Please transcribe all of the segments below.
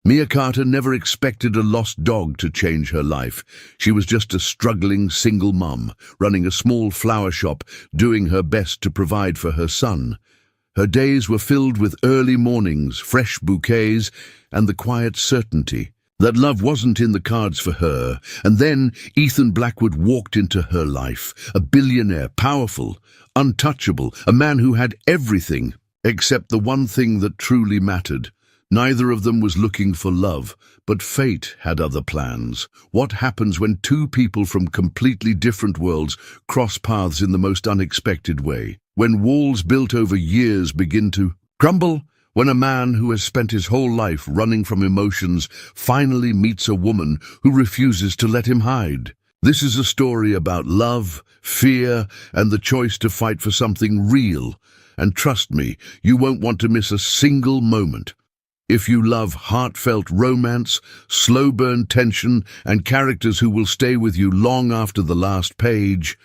Mia Carter never expected a lost dog to change her life. She was just a struggling single mum, running a small flower shop, doing her best to provide for her son. Her days were filled with early mornings, fresh bouquets, and the quiet certainty that love wasn't in the cards for her. And then Ethan Blackwood walked into her life, a billionaire, powerful, untouchable, a man who had everything except the one thing that truly mattered. Neither of them was looking for love, but fate had other plans. What happens when two people from completely different worlds cross paths in the most unexpected way? When walls built over years begin to crumble? When a man who has spent his whole life running from emotions finally meets a woman who refuses to let him hide? This is a story about love, fear, and the choice to fight for something real. And trust me, you won't want to miss a single moment. If you love heartfelt romance, slow-burn tension, and characters who will stay with you long after the last page,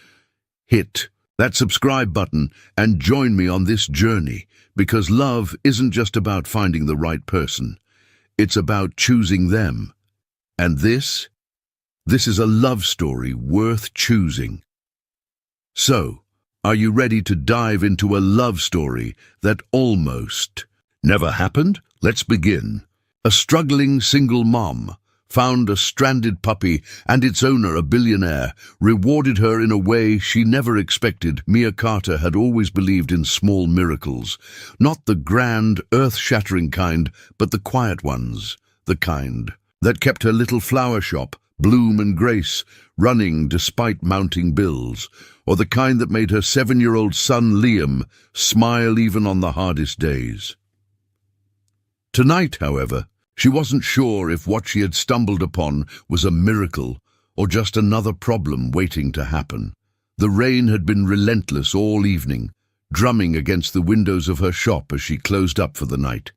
hit that subscribe button and join me on this journey, because love isn't just about finding the right person. It's about choosing them. And this is a love story worth choosing. So, are you ready to dive into a love story that almost never happened? Let's begin. A struggling single mom found a stranded puppy, and its owner, a billionaire, rewarded her in a way she never expected. Mia Carter had always believed in small miracles, not the grand, earth-shattering kind, but the quiet ones, the kind that kept her little flower shop, bloom and grace, running despite mounting bills, or the kind that made her 7-year-old son, Liam, smile even on the hardest days. Tonight, however, she wasn't sure if what she had stumbled upon was a miracle or just another problem waiting to happen. The rain had been relentless all evening, drumming against the windows of her shop as she closed up for the night.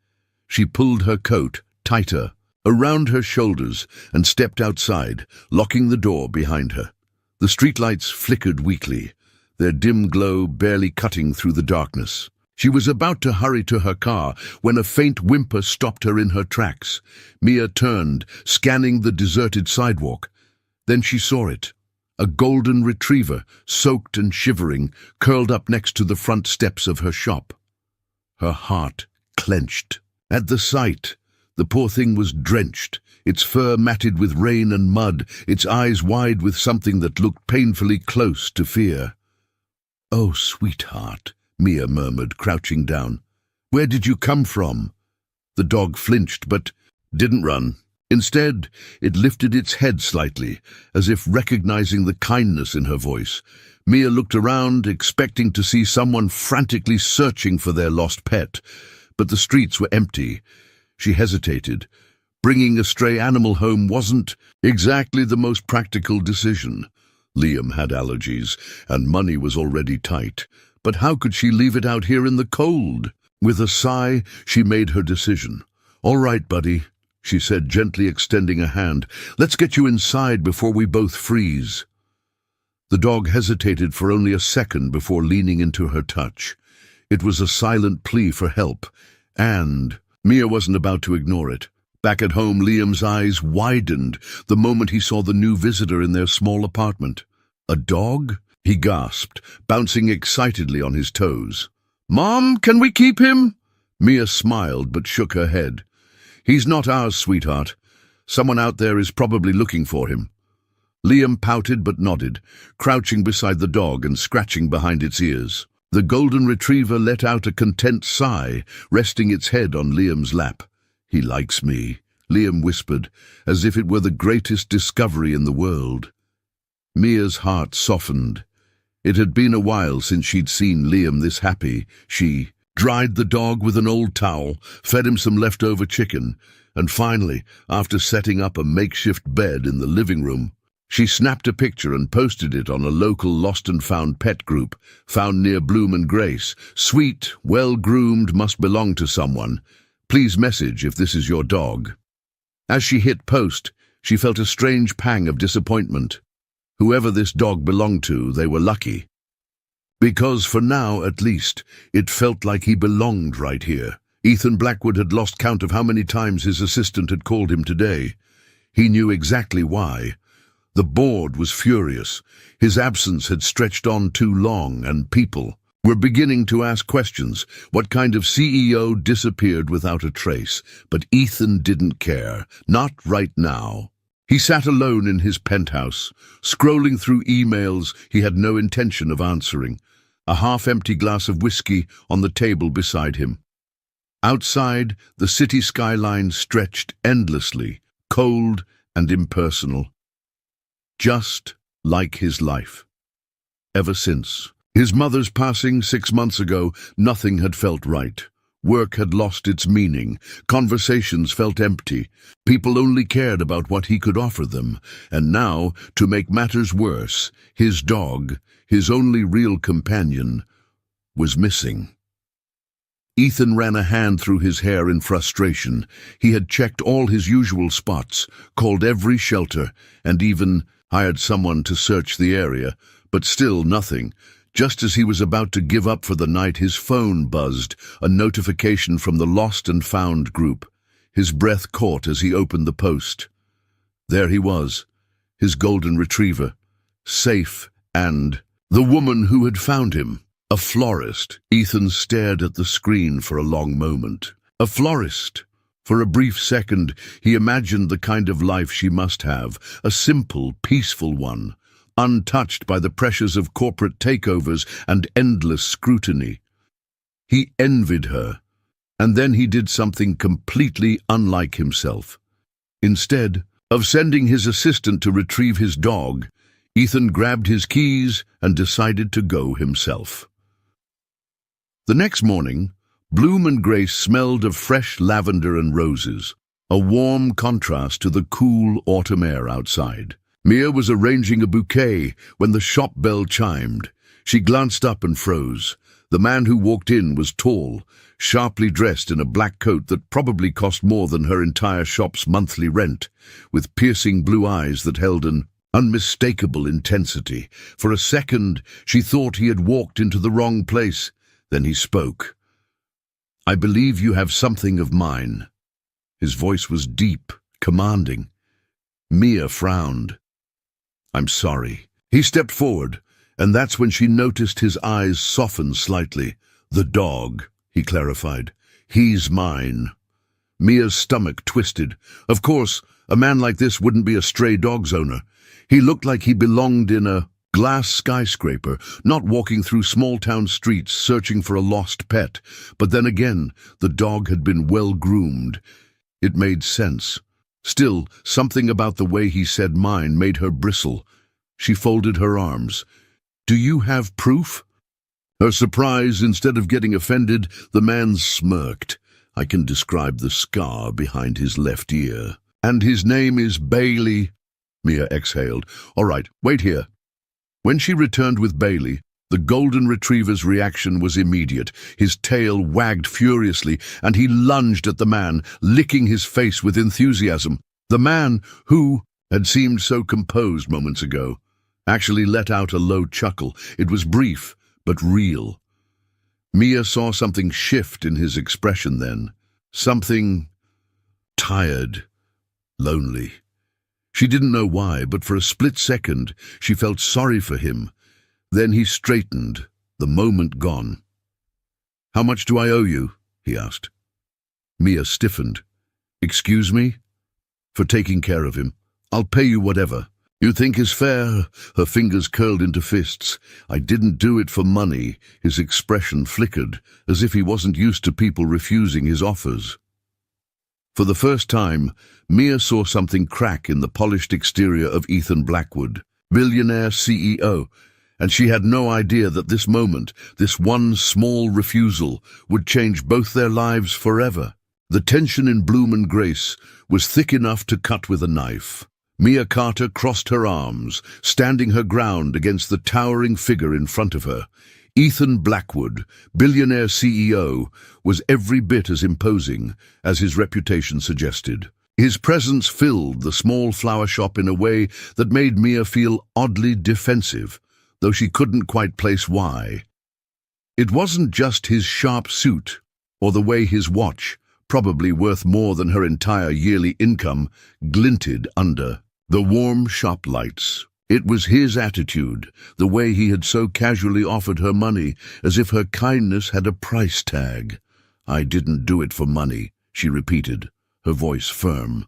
She pulled her coat tighter around her shoulders and stepped outside, locking the door behind her. The streetlights flickered weakly, their dim glow barely cutting through the darkness. She was about to hurry to her car when a faint whimper stopped her in her tracks. Mia turned, scanning the deserted sidewalk. Then she saw it. A golden retriever, soaked and shivering, curled up next to the front steps of her shop. Her heart clenched. At the sight, the poor thing was drenched, its fur matted with rain and mud, its eyes wide with something that looked painfully close to fear. "Oh, sweetheart," Mia murmured, crouching down. "Where did you come from?" The dog flinched, but didn't run. Instead, it lifted its head slightly, as if recognizing the kindness in her voice. Mia looked around, expecting to see someone frantically searching for their lost pet, but the streets were empty. She hesitated. Bringing a stray animal home wasn't exactly the most practical decision. Liam had allergies, and money was already tight. But how could she leave it out here in the cold? With a sigh, she made her decision. "All right, buddy," she said, gently extending a hand. "Let's get you inside before we both freeze." The dog hesitated for only a second before leaning into her touch. It was a silent plea for help, and Mia wasn't about to ignore it. Back at home, Liam's eyes widened the moment he saw the new visitor in their small apartment. "A dog?" he gasped, bouncing excitedly on his toes. "Mom, can we keep him?" Mia smiled but shook her head. "He's not ours, sweetheart. Someone out there is probably looking for him." Liam pouted but nodded, crouching beside the dog and scratching behind its ears. The golden retriever let out a content sigh, resting its head on Liam's lap. "He likes me," Liam whispered, as if it were the greatest discovery in the world. Mia's heart softened. It had been a while since she'd seen Liam this happy. She dried the dog with an old towel, fed him some leftover chicken, and finally, after setting up a makeshift bed in the living room, she snapped a picture and posted it on a local lost-and-found pet group, found near Bloom and Grace. "Sweet, well-groomed, must belong to someone. Please message if this is your dog." As she hit post, she felt a strange pang of disappointment. Whoever this dog belonged to, they were lucky. Because for now, at least, it felt like he belonged right here, Ethan Blackwood had lost count of how many times his assistant had called him today. He knew exactly why. The board was furious. His absence had stretched on too long, and people were beginning to ask questions. What kind of CEO disappeared without a trace? But Ethan didn't care. Not right now. He sat alone in his penthouse, scrolling through emails he had no intention of answering, a half-empty glass of whiskey on the table beside him. Outside, the city skyline stretched endlessly, cold and impersonal. Just like his life. Ever since his mother's passing 6 months ago, nothing had felt right. Work had lost its meaning. Conversations felt empty. People only cared about what he could offer them. And now, to make matters worse, his dog, his only real companion, was missing. Ethan ran a hand through his hair in frustration. He had checked all his usual spots, called every shelter, and even hired someone to search the area, but still nothing. Just as he was about to give up for the night, his phone buzzed, a notification from the Lost and Found group. His breath caught as he opened the post. There he was, his golden retriever, safe, and the woman who had found him. A florist. Ethan stared at the screen for a long moment. A florist. For a brief second, he imagined the kind of life she must have, a simple, peaceful one, untouched by the pressures of corporate takeovers and endless scrutiny. He envied her, and then he did something completely unlike himself. Instead of sending his assistant to retrieve his dog, Ethan grabbed his keys and decided to go himself. The next morning, Bloom and Grace smelled of fresh lavender and roses, a warm contrast to the cool autumn air outside. Mia was arranging a bouquet when the shop bell chimed. She glanced up and froze. The man who walked in was tall, sharply dressed in a black coat that probably cost more than her entire shop's monthly rent, with piercing blue eyes that held an unmistakable intensity. For a second, she thought he had walked into the wrong place. Then he spoke. "I believe you have something of mine." His voice was deep, commanding. Mia frowned. "I'm sorry." He stepped forward, and that's when she noticed his eyes soften slightly. "The dog," he clarified. "He's mine." Mia's stomach twisted. Of course, a man like this wouldn't be a stray dog's owner. He looked like he belonged in a glass skyscraper, not walking through small-town streets searching for a lost pet. But then again, the dog had been well-groomed. It made sense. Still, something about the way he said mine made her bristle. She folded her arms. "Do you have proof?" Her surprise, instead of getting offended, the man smirked. "I can describe the scar behind his left ear. And his name is Bailey." Mia exhaled. "All right, wait here." When she returned with Bailey, the golden retriever's reaction was immediate. His tail wagged furiously, and he lunged at the man, licking his face with enthusiasm. The man, who had seemed so composed moments ago, actually let out a low chuckle. It was brief, but real. Mia saw something shift in his expression then. Something tired, lonely. She didn't know why, but for a split second, she felt sorry for him. Then he straightened, the moment gone. "How much do I owe you?" he asked. Mia stiffened. "Excuse me?" "For taking care of him. I'll pay you whatever you think is fair." Her fingers curled into fists. "I didn't do it for money." His expression flickered, as if he wasn't used to people refusing his offers. For the first time, Mia saw something crack in the polished exterior of Ethan Blackwood, billionaire CEO, and she had no idea that this moment, this one small refusal, would change both their lives forever. The tension in Bloom and Grace was thick enough to cut with a knife. Mia Carter crossed her arms, standing her ground against the towering figure in front of her. Ethan Blackwood, billionaire CEO, was every bit as imposing as his reputation suggested. His presence filled the small flower shop in a way that made Mia feel oddly defensive, though she couldn't quite place why. It wasn't just his sharp suit or the way his watch, probably worth more than her entire yearly income, glinted under the warm shop lights. It was his attitude, the way he had so casually offered her money, as if her kindness had a price tag. "I didn't do it for money," she repeated, her voice firm.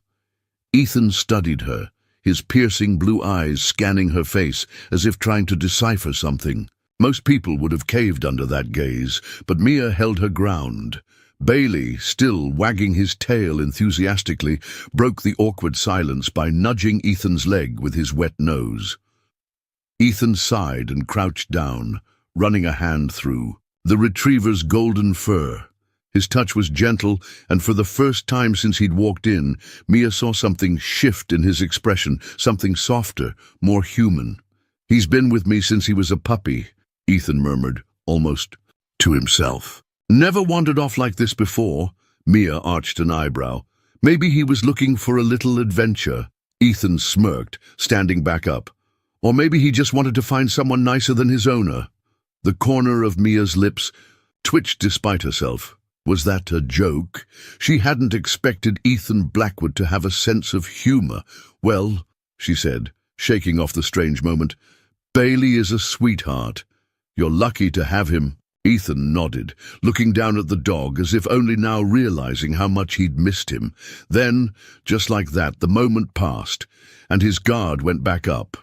Ethan studied her, his piercing blue eyes scanning her face as if trying to decipher something. Most people would have caved under that gaze, but Mia held her ground. Bailey, still wagging his tail enthusiastically, broke the awkward silence by nudging Ethan's leg with his wet nose. Ethan sighed and crouched down, running a hand through the retriever's golden fur. His touch was gentle, and for the first time since he'd walked in, Mia saw something shift in his expression, something softer, more human. "He's been with me since he was a puppy," Ethan murmured, almost to himself. "Never wandered off like this before." Mia arched an eyebrow. "Maybe he was looking for a little adventure." Ethan smirked, standing back up. "Or maybe he just wanted to find someone nicer than his owner." The corner of Mia's lips twitched despite herself. Was that a joke? She hadn't expected Ethan Blackwood to have a sense of humor. "Well," she said, shaking off the strange moment, "Bailey is a sweetheart. You're lucky to have him." Ethan nodded, looking down at the dog as if only now realizing how much he'd missed him. Then, just like that, the moment passed, and his guard went back up.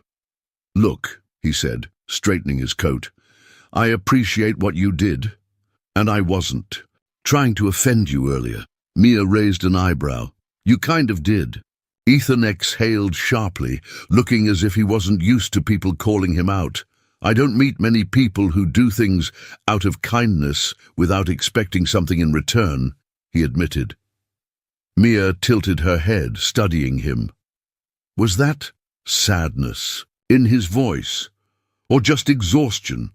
"Look," he said, straightening his coat, "I appreciate what you did, and I wasn't trying to offend you earlier." Mia raised an eyebrow. "You kind of did." Ethan exhaled sharply, looking as if he wasn't used to people calling him out. "I don't meet many people who do things out of kindness without expecting something in return," he admitted. Mia tilted her head, studying him. Was that sadness in his voice, or just exhaustion?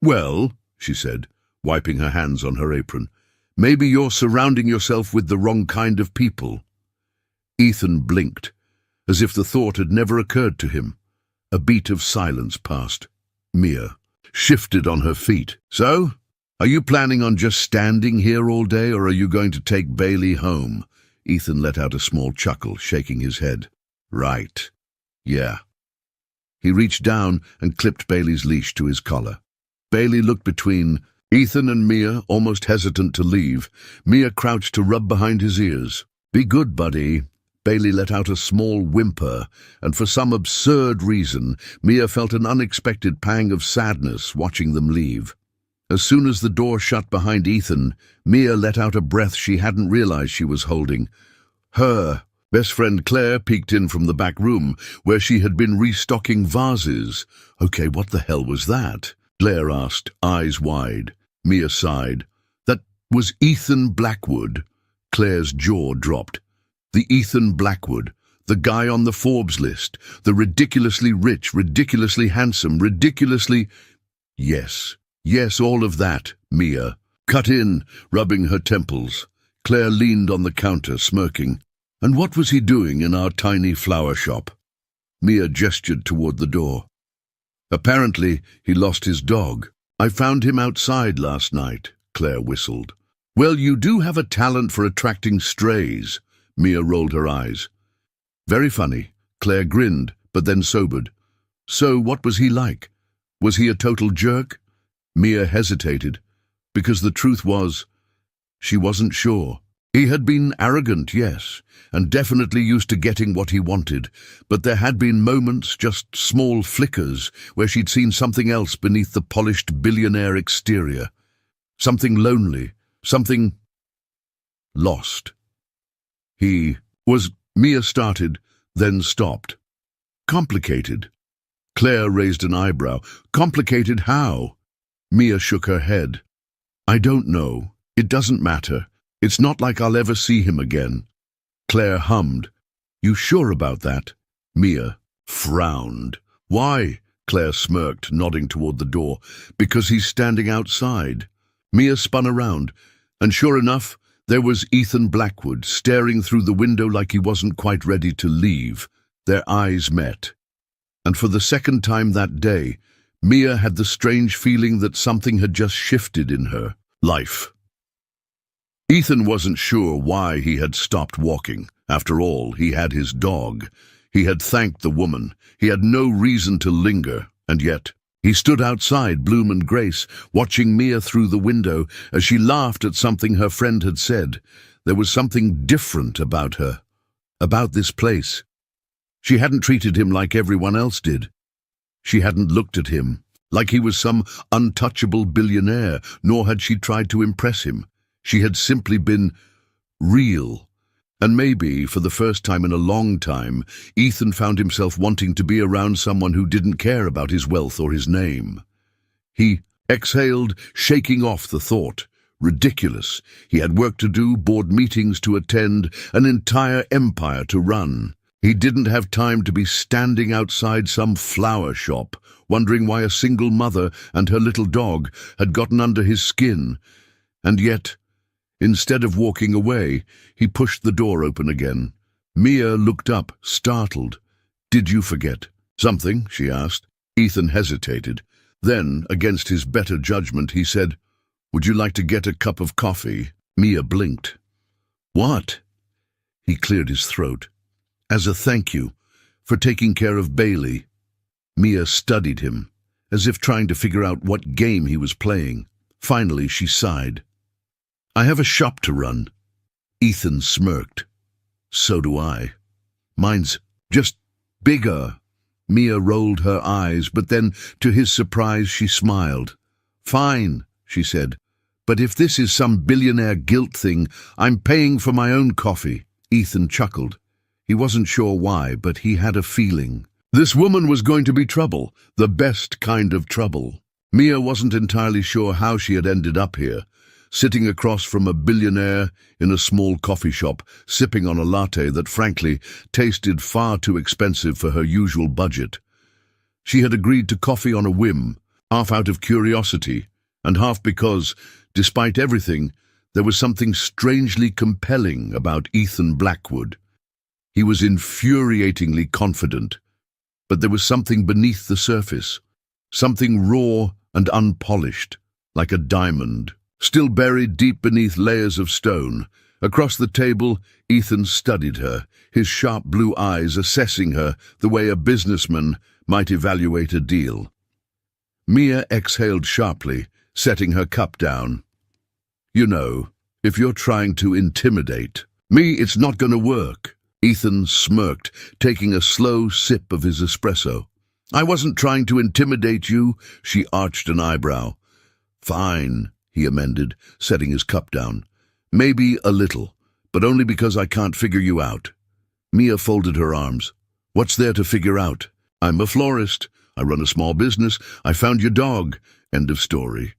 "Well," she said, wiping her hands on her apron, "maybe you're surrounding yourself with the wrong kind of people." Ethan blinked, as if the thought had never occurred to him. A beat of silence passed. Mia shifted on her feet. "So, are you planning on just standing here all day, or are you going to take Bailey home?" Ethan let out a small chuckle, shaking his head. "Right. Yeah." He reached down and clipped Bailey's leash to his collar. Bailey looked between Ethan and Mia, almost hesitant to leave. Mia crouched to rub behind his ears. "Be good, buddy." Bailey let out a small whimper, and for some absurd reason, Mia felt an unexpected pang of sadness watching them leave. As soon as the door shut behind Ethan, Mia let out a breath she hadn't realized she was holding. Her best friend Claire peeked in from the back room, where she had been restocking vases. "Okay, what the hell was that?" Claire asked, eyes wide. Mia sighed. "That was Ethan Blackwood." Claire's jaw dropped. The Ethan Blackwood, the guy on the Forbes list, the ridiculously rich, ridiculously handsome, ridiculously... Yes, all of that, Mia cut in, rubbing her temples. Claire leaned on the counter, smirking. "And what was he doing in our tiny flower shop?" Mia gestured toward the door. "Apparently, he lost his dog. I found him outside last night," Claire whistled. "Well, you do have a talent for attracting strays." Mia rolled her eyes. "Very funny." Claire grinned, but then sobered. "So what was he like? Was he a total jerk?" Mia hesitated, because the truth was, she wasn't sure. He had been arrogant, yes, and definitely used to getting what he wanted, but there had been moments, just small flickers, where she'd seen something else beneath the polished billionaire exterior. Something lonely, something lost. He was, Mia started, then stopped. "Complicated." Claire raised an eyebrow. "Complicated how?" Mia shook her head. "I don't know. It doesn't matter. It's not like I'll ever see him again." Claire hummed. "You sure about that?" Mia frowned. "Why?" Claire smirked, nodding toward the door. "Because he's standing outside." Mia spun around, and sure enough, there was Ethan Blackwood, staring through the window like he wasn't quite ready to leave. Their eyes met. And for the second time that day, Mia had the strange feeling that something had just shifted in her life. Ethan wasn't sure why he had stopped walking. After all, he had his dog. He had thanked the woman. He had no reason to linger, and yet he stood outside Bloom and Grace, watching Mia through the window as she laughed at something her friend had said. There was something different about her, about this place. She hadn't treated him like everyone else did. She hadn't looked at him like he was some untouchable billionaire, nor had she tried to impress him. She had simply been real. And maybe, for the first time in a long time, Ethan found himself wanting to be around someone who didn't care about his wealth or his name. He exhaled, shaking off the thought. Ridiculous. He had work to do, board meetings to attend, an entire empire to run. He didn't have time to be standing outside some flower shop, wondering why a single mother and her little dog had gotten under his skin. And yet, instead of walking away, he pushed the door open again. Mia looked up, startled. "Did you forget something?" she asked. Ethan hesitated. Then, against his better judgment, he said, "Would you like to get a cup of coffee?" Mia blinked. "What?" He cleared his throat. "As a thank you for taking care of Bailey." Mia studied him, as if trying to figure out what game he was playing. Finally, she sighed. "I have a shop to run." Ethan smirked. "So do I. Mine's just bigger." Mia rolled her eyes, but then, to his surprise, she smiled. "Fine," she said, "but if this is some billionaire guilt thing, I'm paying for my own coffee." Ethan chuckled. He wasn't sure why, but he had a feeling. This woman was going to be trouble, the best kind of trouble. Mia wasn't entirely sure how she had ended up here, sitting across from a billionaire in a small coffee shop, sipping on a latte that, frankly, tasted far too expensive for her usual budget. She had agreed to coffee on a whim, half out of curiosity, and half because, despite everything, there was something strangely compelling about Ethan Blackwood. He was infuriatingly confident, but there was something beneath the surface, something raw and unpolished, like a diamond, still buried deep beneath layers of stone. Across the table, Ethan studied her, his sharp blue eyes assessing her the way a businessman might evaluate a deal. Mia exhaled sharply, setting her cup down. "You know, if you're trying to intimidate me, it's not going to work." Ethan smirked, taking a slow sip of his espresso. "I wasn't trying to intimidate you." She arched an eyebrow. "Fine," he amended, setting his cup down. "Maybe a little, but only because I can't figure you out." Mia folded her arms. "What's there to figure out? I'm a florist. I run a small business. I found your dog. End of story."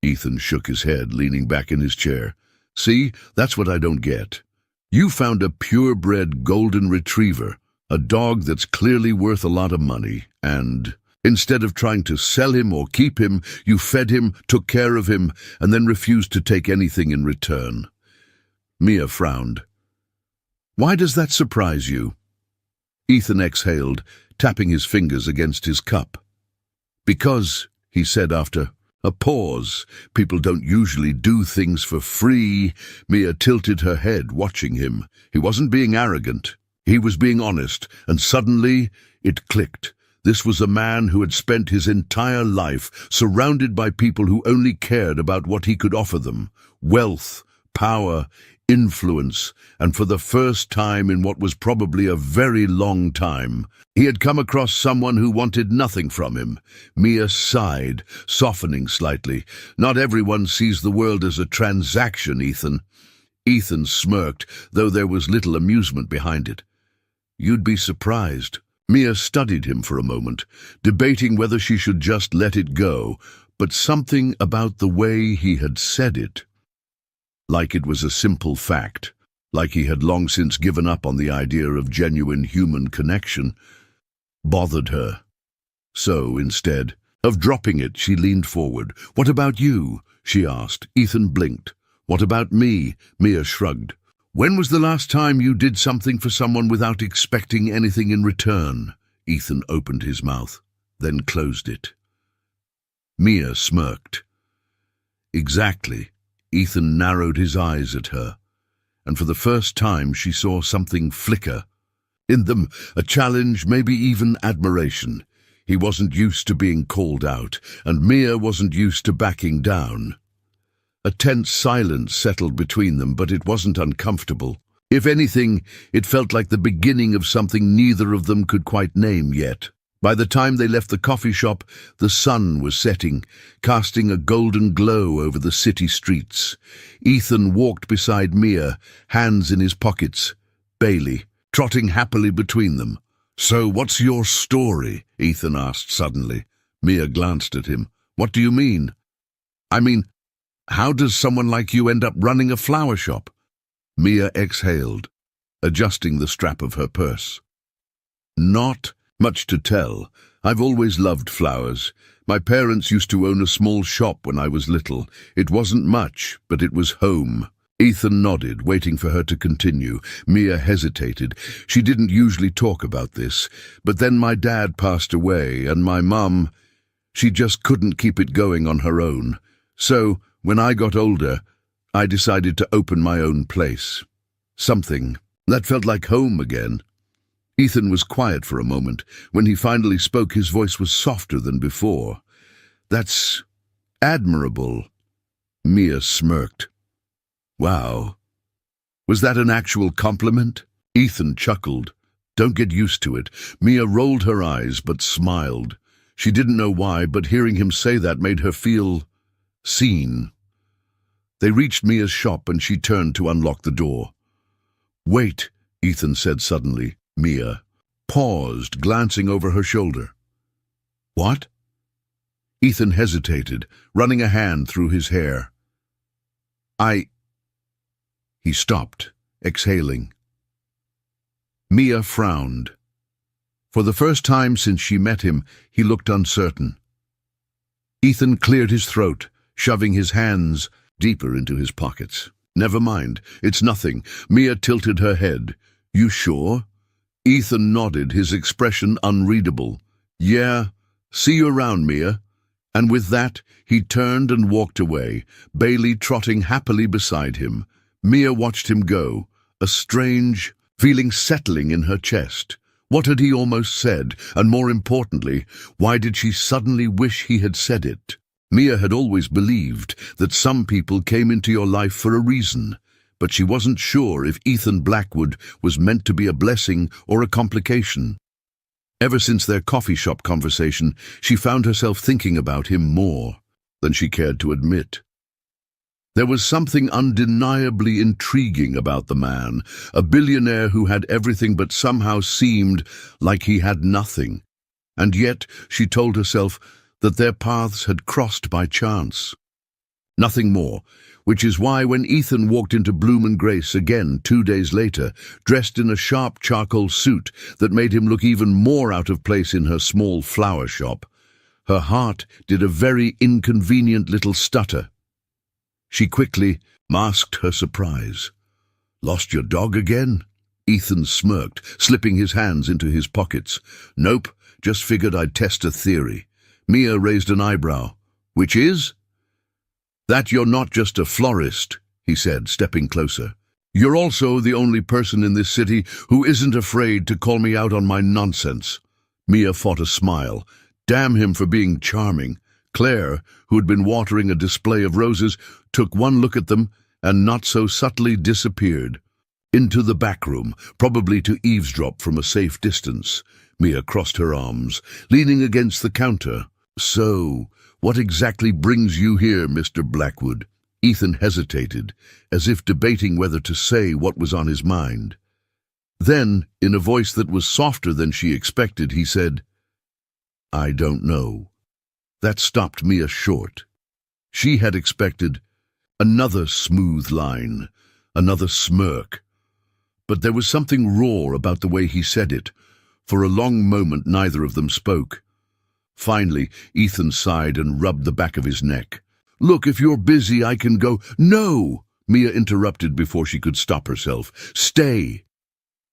Ethan shook his head, leaning back in his chair. "See, that's what I don't get. You found a purebred golden retriever, a dog that's clearly worth a lot of money, and instead of trying to sell him or keep him, you fed him, took care of him, and then refused to take anything in return." Mia frowned. "Why does that surprise you?" Ethan exhaled, tapping his fingers against his cup. "Because," he said after a pause, "people don't usually do things for free." Mia tilted her head, watching him. He wasn't being arrogant. He was being honest, and suddenly it clicked. This was a man who had spent his entire life surrounded by people who only cared about what he could offer them: wealth, power, influence, and for the first time in what was probably a very long time, he had come across someone who wanted nothing from him. Mia sighed, softening slightly. "Not everyone sees the world as a transaction, Ethan." Ethan smirked, though there was little amusement behind it. "You'd be surprised." Mia studied him for a moment, debating whether she should just let it go, but something about the way he had said it, like it was a simple fact, like he had long since given up on the idea of genuine human connection, bothered her. So, instead of dropping it, she leaned forward. "What about you?" she asked. Ethan blinked. "What about me?" Mia shrugged. "When was the last time you did something for someone without expecting anything in return?" Ethan opened his mouth, then closed it. Mia smirked. "Exactly," Ethan narrowed his eyes at her, and for the first time she saw something flicker. In them, a challenge, maybe even admiration. He wasn't used to being called out, and Mia wasn't used to backing down. A tense silence settled between them, but it wasn't uncomfortable. If anything, it felt like the beginning of something neither of them could quite name yet. By the time they left the coffee shop, the sun was setting, casting a golden glow over the city streets. Ethan walked beside Mia, hands in his pockets. Bailey, trotting happily between them. "So what's your story?" Ethan asked suddenly. Mia glanced at him. "What do you mean?" "I mean, how does someone like you end up running a flower shop?" Mia exhaled, adjusting the strap of her purse. "Not much to tell. I've always loved flowers. My parents used to own a small shop when I was little. It wasn't much, but it was home." Ethan nodded, waiting for her to continue. Mia hesitated. She didn't usually talk about this, but then my dad passed away, and my mum, she just couldn't keep it going on her own. So, when I got older, I decided to open my own place. Something that felt like home again. Ethan was quiet for a moment. When he finally spoke, his voice was softer than before. "That's admirable." Mia smirked. "Wow. Was that an actual compliment?" Ethan chuckled. "Don't get used to it." Mia rolled her eyes but smiled. She didn't know why, but hearing him say that made her feel seen. They reached Mia's shop and she turned to unlock the door. "Wait," Ethan said suddenly. Mia paused, glancing over her shoulder. "What?" Ethan hesitated, running a hand through his hair. He stopped, exhaling. Mia frowned. For the first time since she met him, he looked uncertain. Ethan cleared his throat, shoving his hands deeper into his pockets. "Never mind, it's nothing." Mia tilted her head. "You sure?" Ethan nodded, his expression unreadable. "Yeah, see you around, Mia." And with that, he turned and walked away, Bailey trotting happily beside him. Mia watched him go, a strange feeling settling in her chest. What had he almost said? And more importantly, why did she suddenly wish he had said it? Mia had always believed that some people came into your life for a reason, but she wasn't sure if Ethan Blackwood was meant to be a blessing or a complication. Ever since their coffee shop conversation, she found herself thinking about him more than she cared to admit. There was something undeniably intriguing about the man, a billionaire who had everything but somehow seemed like he had nothing. And yet, she told herself that their paths had crossed by chance. Nothing more, which is why when Ethan walked into Bloom & Grace again 2 days later, dressed in a sharp charcoal suit that made him look even more out of place in her small flower shop, her heart did a very inconvenient little stutter. She quickly masked her surprise. "Lost your dog again?" Ethan smirked, slipping his hands into his pockets. "Nope, just figured I'd test a theory." Mia raised an eyebrow. "Which is?" "That you're not just a florist," he said, stepping closer. "You're also the only person in this city who isn't afraid to call me out on my nonsense." Mia fought a smile. Damn him for being charming. Claire, who had been watering a display of roses, took one look at them and not so subtly disappeared. Into the back room, probably to eavesdrop from a safe distance. Mia crossed her arms, leaning against the counter. "So, what exactly brings you here, Mr. Blackwood?" Ethan hesitated, as if debating whether to say what was on his mind. Then, in a voice that was softer than she expected, he said, "I don't know." That stopped Mia short. She had expected another smooth line, another smirk. But there was something raw about the way he said it. For a long moment, neither of them spoke. Finally, Ethan sighed and rubbed the back of his neck. "Look, if you're busy, I can go—" "No!" Mia interrupted before she could stop herself. "Stay!"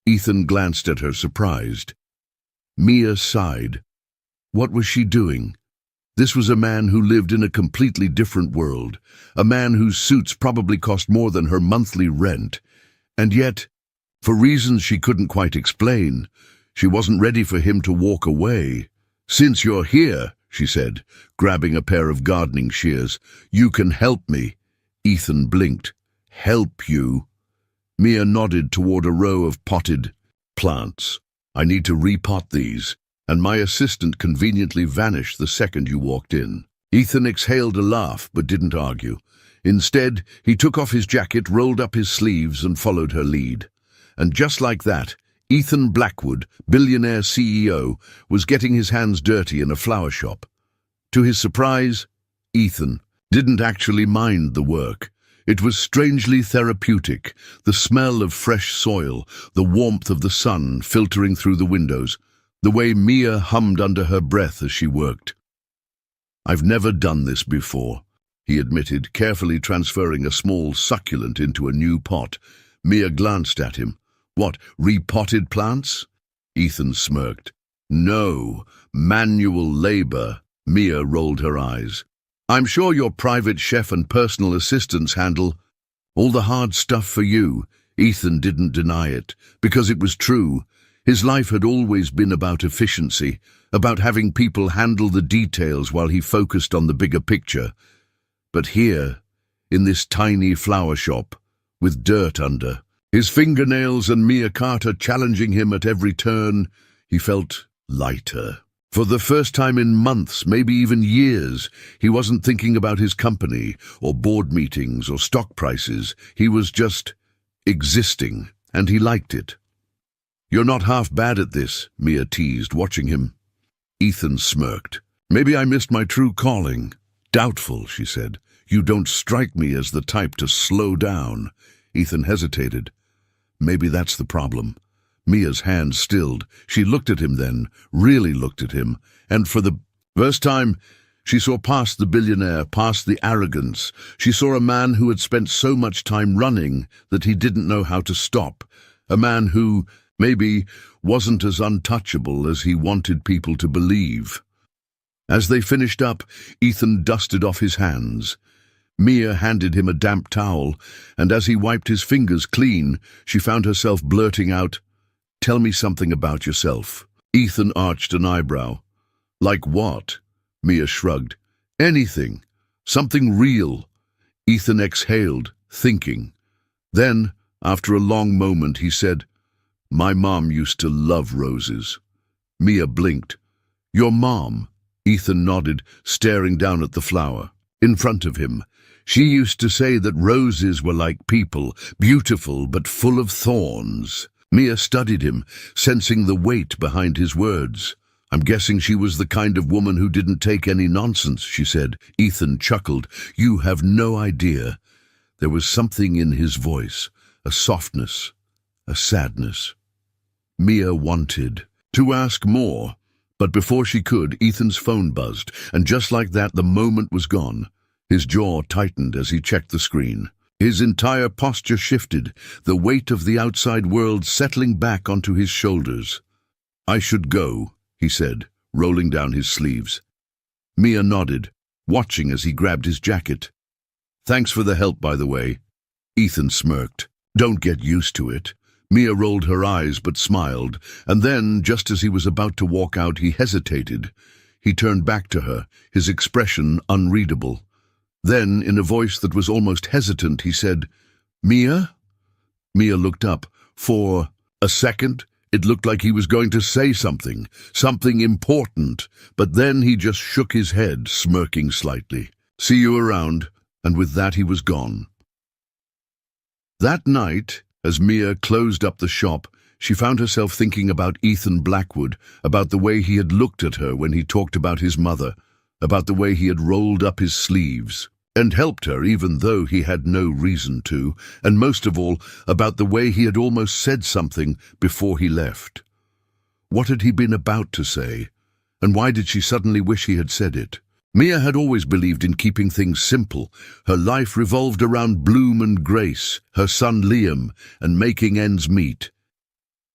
Ethan glanced at her, surprised. Mia sighed. What was she doing? This was a man who lived in a completely different world, a man whose suits probably cost more than her monthly rent. And yet, for reasons she couldn't quite explain, she wasn't ready for him to walk away. "Since you're here," she said, grabbing a pair of gardening shears, "you can help me." Ethan blinked. "Help you?" Mia nodded toward a row of potted plants. "I need to repot these, and my assistant conveniently vanished the second you walked in." Ethan exhaled a laugh but didn't argue. Instead, he took off his jacket, rolled up his sleeves, and followed her lead. And just like that, Ethan Blackwood, Billionaire CEO, was getting his hands dirty in a flower shop. To his surprise, Ethan didn't actually mind the work. It was strangely therapeutic, the smell of fresh soil, the warmth of the sun filtering through the windows, the way Mia hummed under her breath as she worked. "I've never done this before," he admitted, carefully transferring a small succulent into a new pot. Mia glanced at him. "What, repotted plants?" Ethan smirked. "No, manual labor." Mia rolled her eyes. "I'm sure your private chef and personal assistants handle all the hard stuff for you." Ethan didn't deny it, because it was true. His life had always been about efficiency, about having people handle the details while he focused on the bigger picture. But here, in this tiny flower shop, with dirt under, his fingernails and Mia Carter challenging him at every turn, he felt lighter. For the first time in months, maybe even years, he wasn't thinking about his company, or board meetings, or stock prices. He was just existing, and he liked it. "You're not half bad at this," Mia teased, watching him. Ethan smirked. "Maybe I missed my true calling." "Doubtful," she said. "You don't strike me as the type to slow down." Ethan hesitated. "Maybe that's the problem." Mia's hand stilled. She looked at him then, really looked at him, and for the first time, she saw past the billionaire, past the arrogance. She saw a man who had spent so much time running that he didn't know how to stop. A man who, maybe, wasn't as untouchable as he wanted people to believe. As they finished up, Ethan dusted off his hands. Mia handed him a damp towel, and as he wiped his fingers clean, she found herself blurting out, "Tell me something about yourself." Ethan arched an eyebrow. "Like what?" Mia shrugged. "Anything. Something real." Ethan exhaled, thinking. Then, after a long moment, he said, "My mom used to love roses." Mia blinked. "Your mom?" Ethan nodded, staring down at the flower. In front of him. "She used to say that roses were like people, beautiful but full of thorns." Mia studied him, sensing the weight behind his words. "I'm guessing she was the kind of woman who didn't take any nonsense," she said. Ethan chuckled. "You have no idea." There was something in his voice, a softness, a sadness. Mia wanted to ask more, but before she could, Ethan's phone buzzed, and just like that, the moment was gone. His jaw tightened as he checked the screen. His entire posture shifted, the weight of the outside world settling back onto his shoulders. "I should go," he said, rolling down his sleeves. Mia nodded, watching as he grabbed his jacket. "Thanks for the help, by the way." Ethan smirked. "Don't get used to it." Mia rolled her eyes but smiled, and then, just as he was about to walk out, he hesitated. He turned back to her, his expression unreadable. Then, in a voice that was almost hesitant, he said, "Mia?" Mia looked up. For a second, it looked like he was going to say something important, but then he just shook his head, smirking slightly. "See you around," and with that he was gone. That night, as Mia closed up the shop, she found herself thinking about Ethan Blackwood, about the way he had looked at her when he talked about his mother, about the way he had rolled up his sleeves and helped her even though he had no reason to, and most of all, about the way he had almost said something before he left. What had he been about to say, and why did she suddenly wish he had said it? Mia had always believed in keeping things simple. Her life revolved around Bloom and Grace, her son Liam, and making ends meet.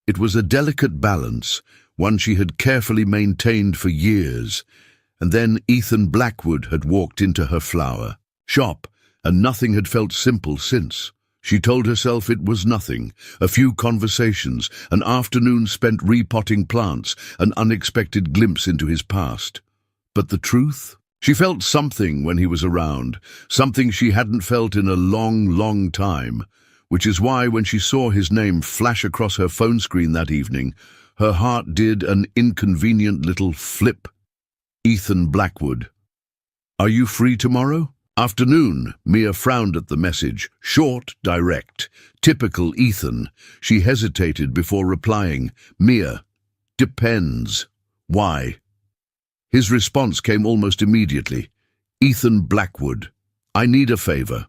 It was a delicate balance, one she had carefully maintained for years, And then Ethan Blackwood had walked into her flower shop, and nothing had felt simple since. She told herself it was nothing, a few conversations, an afternoon spent repotting plants, an unexpected glimpse into his past. But the truth? She felt something when he was around, something she hadn't felt in a long, long time, which is why when she saw his name flash across her phone screen that evening, her heart did an inconvenient little flip. Ethan Blackwood. Are you free tomorrow? Afternoon. Mia frowned at the message. Short, direct. Typical Ethan. She hesitated before replying. Mia. Depends. Why? His response came almost immediately. Ethan Blackwood. I need a favor.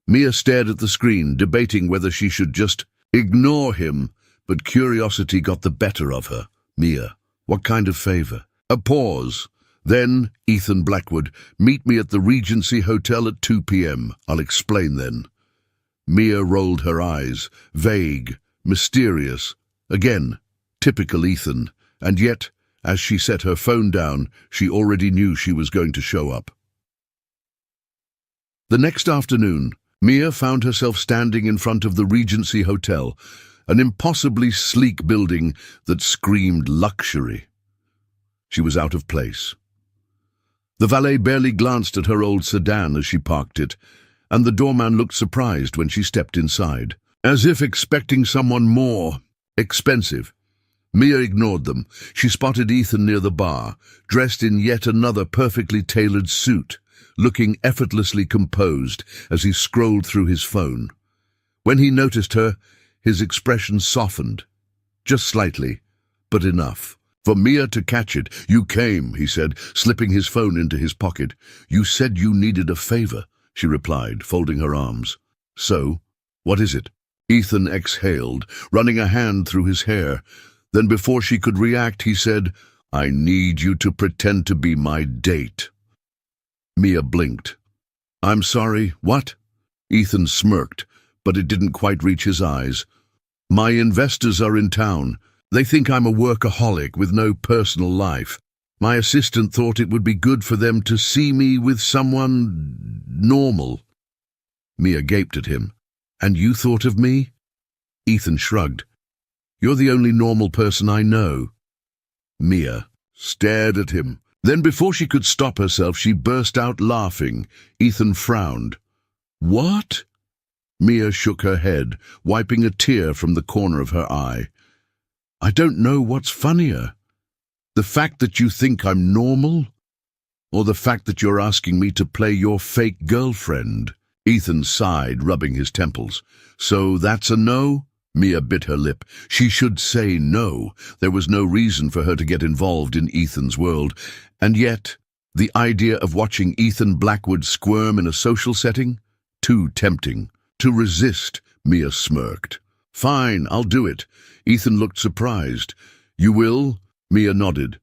Mia stared at the screen, debating whether she should just ignore him, but curiosity got the better of her. Mia. What kind of favor? A pause. Then, Ethan Blackwood, meet me at the Regency Hotel at 2 p.m. I'll explain then. Mia rolled her eyes, vague, mysterious. Again, typical Ethan, and yet, as she set her phone down, she already knew she was going to show up. The next afternoon, Mia found herself standing in front of the Regency Hotel, an impossibly sleek building that screamed luxury. She was out of place. The valet barely glanced at her old sedan as she parked it, and the doorman looked surprised when she stepped inside, as if expecting someone more expensive. Mia ignored them. She spotted Ethan near the bar, dressed in yet another perfectly tailored suit, looking effortlessly composed as he scrolled through his phone. When he noticed her, his expression softened, just slightly, but enough. For Mia to catch it. You came, he said, slipping his phone into his pocket. You said you needed a favor, she replied, folding her arms. So, what is it? Ethan exhaled, running a hand through his hair. Then before she could react, he said, I need you to pretend to be my date. Mia blinked. I'm sorry, what? Ethan smirked, but it didn't quite reach his eyes. My investors are in town. They think I'm a workaholic with no personal life. My assistant thought it would be good for them to see me with someone normal. Mia gaped at him. And you thought of me? Ethan shrugged. You're the only normal person I know. Mia stared at him. Then before she could stop herself, she burst out laughing. Ethan frowned. What? Mia shook her head, wiping a tear from the corner of her eye. I don't know what's funnier. The fact that you think I'm normal? Or the fact that you're asking me to play your fake girlfriend? Ethan sighed, rubbing his temples. So that's a no? Mia bit her lip. She should say no. There was no reason for her to get involved in Ethan's world. And yet, the idea of watching Ethan Blackwood squirm in a social setting? Too tempting. To resist, Mia smirked. Fine, I'll do it. Ethan looked surprised. You will? Mia nodded.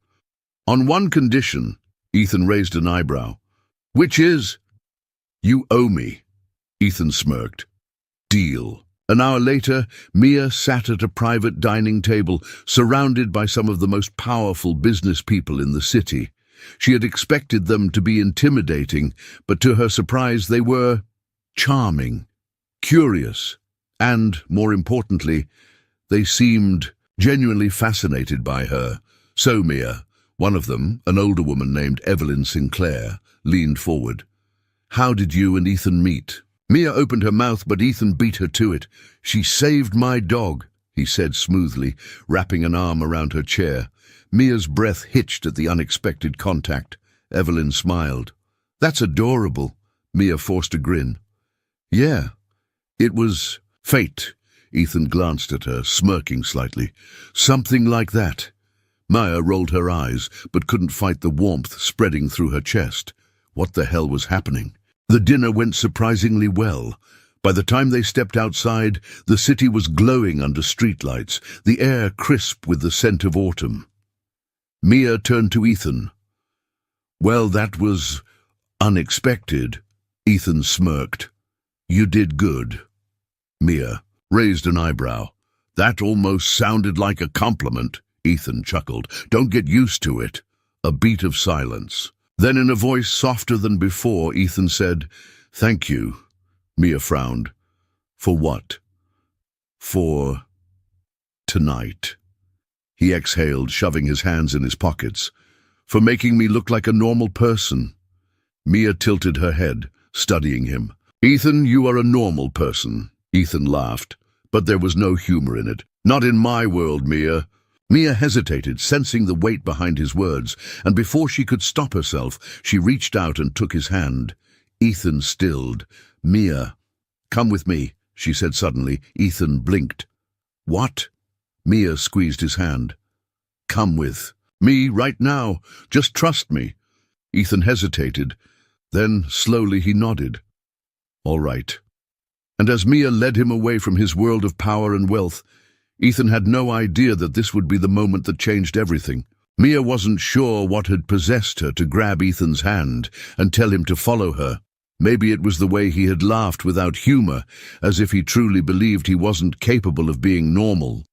On one condition. Ethan raised an eyebrow. Which is? You owe me. Ethan smirked. Deal. An hour later, Mia sat at a private dining table, surrounded by some of the most powerful business people in the city. She had expected them to be intimidating, but to her surprise they were charming, curious, and, more importantly, they seemed genuinely fascinated by her. So Mia, one of them, an older woman named Evelyn Sinclair, leaned forward. How did you and Ethan meet? Mia opened her mouth, but Ethan beat her to it. She saved my dog, he said smoothly, wrapping an arm around her chair. Mia's breath hitched at the unexpected contact. Evelyn smiled. That's adorable. Mia forced a grin. Yeah, it was fate. Ethan glanced at her, smirking slightly. Something like that. Mia rolled her eyes, but couldn't fight the warmth spreading through her chest. What the hell was happening? The dinner went surprisingly well. By the time they stepped outside, the city was glowing under streetlights, the air crisp with the scent of autumn. Mia turned to Ethan. Well, that was unexpected. Ethan smirked. You did good. Mia raised an eyebrow. That almost sounded like a compliment. Ethan chuckled. Don't get used to it. A beat of silence. Then in a voice softer than before, Ethan said, "Thank you." Mia frowned. "For what?" "For tonight." He exhaled, shoving his hands in his pockets. "For making me look like a normal person." Mia tilted her head, studying him. "Ethan, you are a normal person." Ethan laughed, but there was no humor in it. "Not in my world, Mia." Mia hesitated, sensing the weight behind his words, and before she could stop herself, she reached out and took his hand. Ethan stilled. "Mia, come with me," she said suddenly. Ethan blinked. "What?" Mia squeezed his hand. "Come with me right now. Just trust me." Ethan hesitated. Then, slowly, he nodded. "All right." And as Mia led him away from his world of power and wealth, Ethan had no idea that this would be the moment that changed everything. Mia wasn't sure what had possessed her to grab Ethan's hand and tell him to follow her. Maybe it was the way he had laughed without humor, as if he truly believed he wasn't capable of being normal.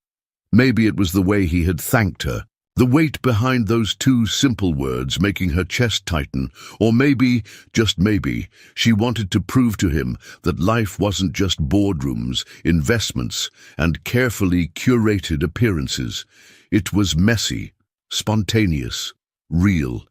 Maybe it was the way he had thanked her. The weight behind those two simple words making her chest tighten. Or maybe, just maybe, she wanted to prove to him that life wasn't just boardrooms, investments, and carefully curated appearances. It was messy, spontaneous, real.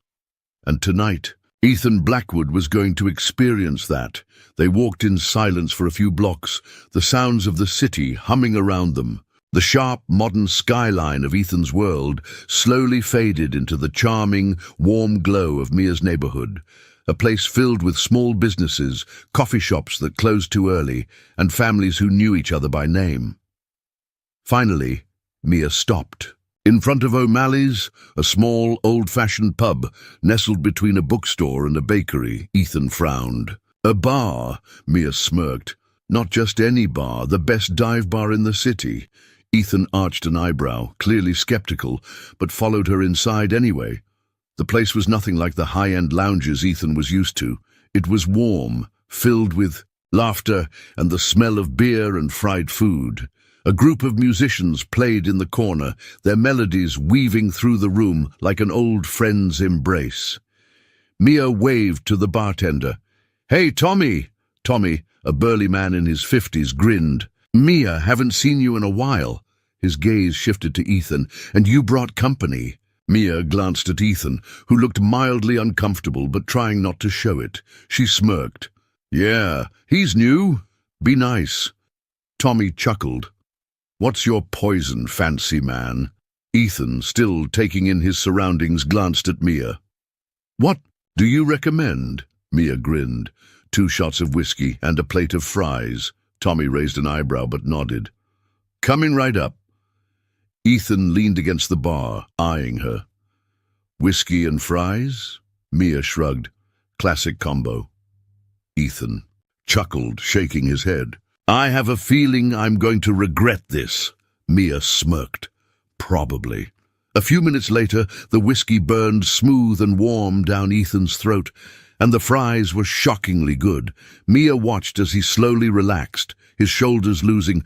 And tonight, Ethan Blackwood was going to experience that. They walked in silence for a few blocks, the sounds of the city humming around them. The sharp, modern skyline of Ethan's world slowly faded into the charming, warm glow of Mia's neighborhood, a place filled with small businesses, coffee shops that closed too early, and families who knew each other by name. Finally, Mia stopped. In front of O'Malley's, a small, old-fashioned pub nestled between a bookstore and a bakery. Ethan frowned. "A bar," Mia smirked. "Not just any bar, the best dive bar in the city." Ethan arched an eyebrow, clearly skeptical, but followed her inside anyway. The place was nothing like the high-end lounges Ethan was used to. It was warm, filled with laughter and the smell of beer and fried food. A group of musicians played in the corner, their melodies weaving through the room like an old friend's embrace. Mia waved to the bartender. "Hey, Tommy!" Tommy, a burly man in his 50s, grinned. "Mia, haven't seen you in a while." His gaze shifted to Ethan. "And you brought company." Mia glanced at Ethan, who looked mildly uncomfortable but trying not to show it. She smirked. "Yeah, he's new. Be nice." Tommy chuckled. "What's your poison, fancy man?" Ethan, still taking in his surroundings, glanced at Mia. "What do you recommend?" Mia grinned. 2 shots of whiskey and a plate of fries." Tommy raised an eyebrow but nodded. "Coming right up." Ethan leaned against the bar, eyeing her. "Whiskey and fries?" Mia shrugged. "Classic combo." Ethan chuckled, shaking his head. "I have a feeling I'm going to regret this." Mia smirked. "Probably." A few minutes later, the whiskey burned smooth and warm down Ethan's throat, and the fries were shockingly good. Mia watched as he slowly relaxed, his shoulders losing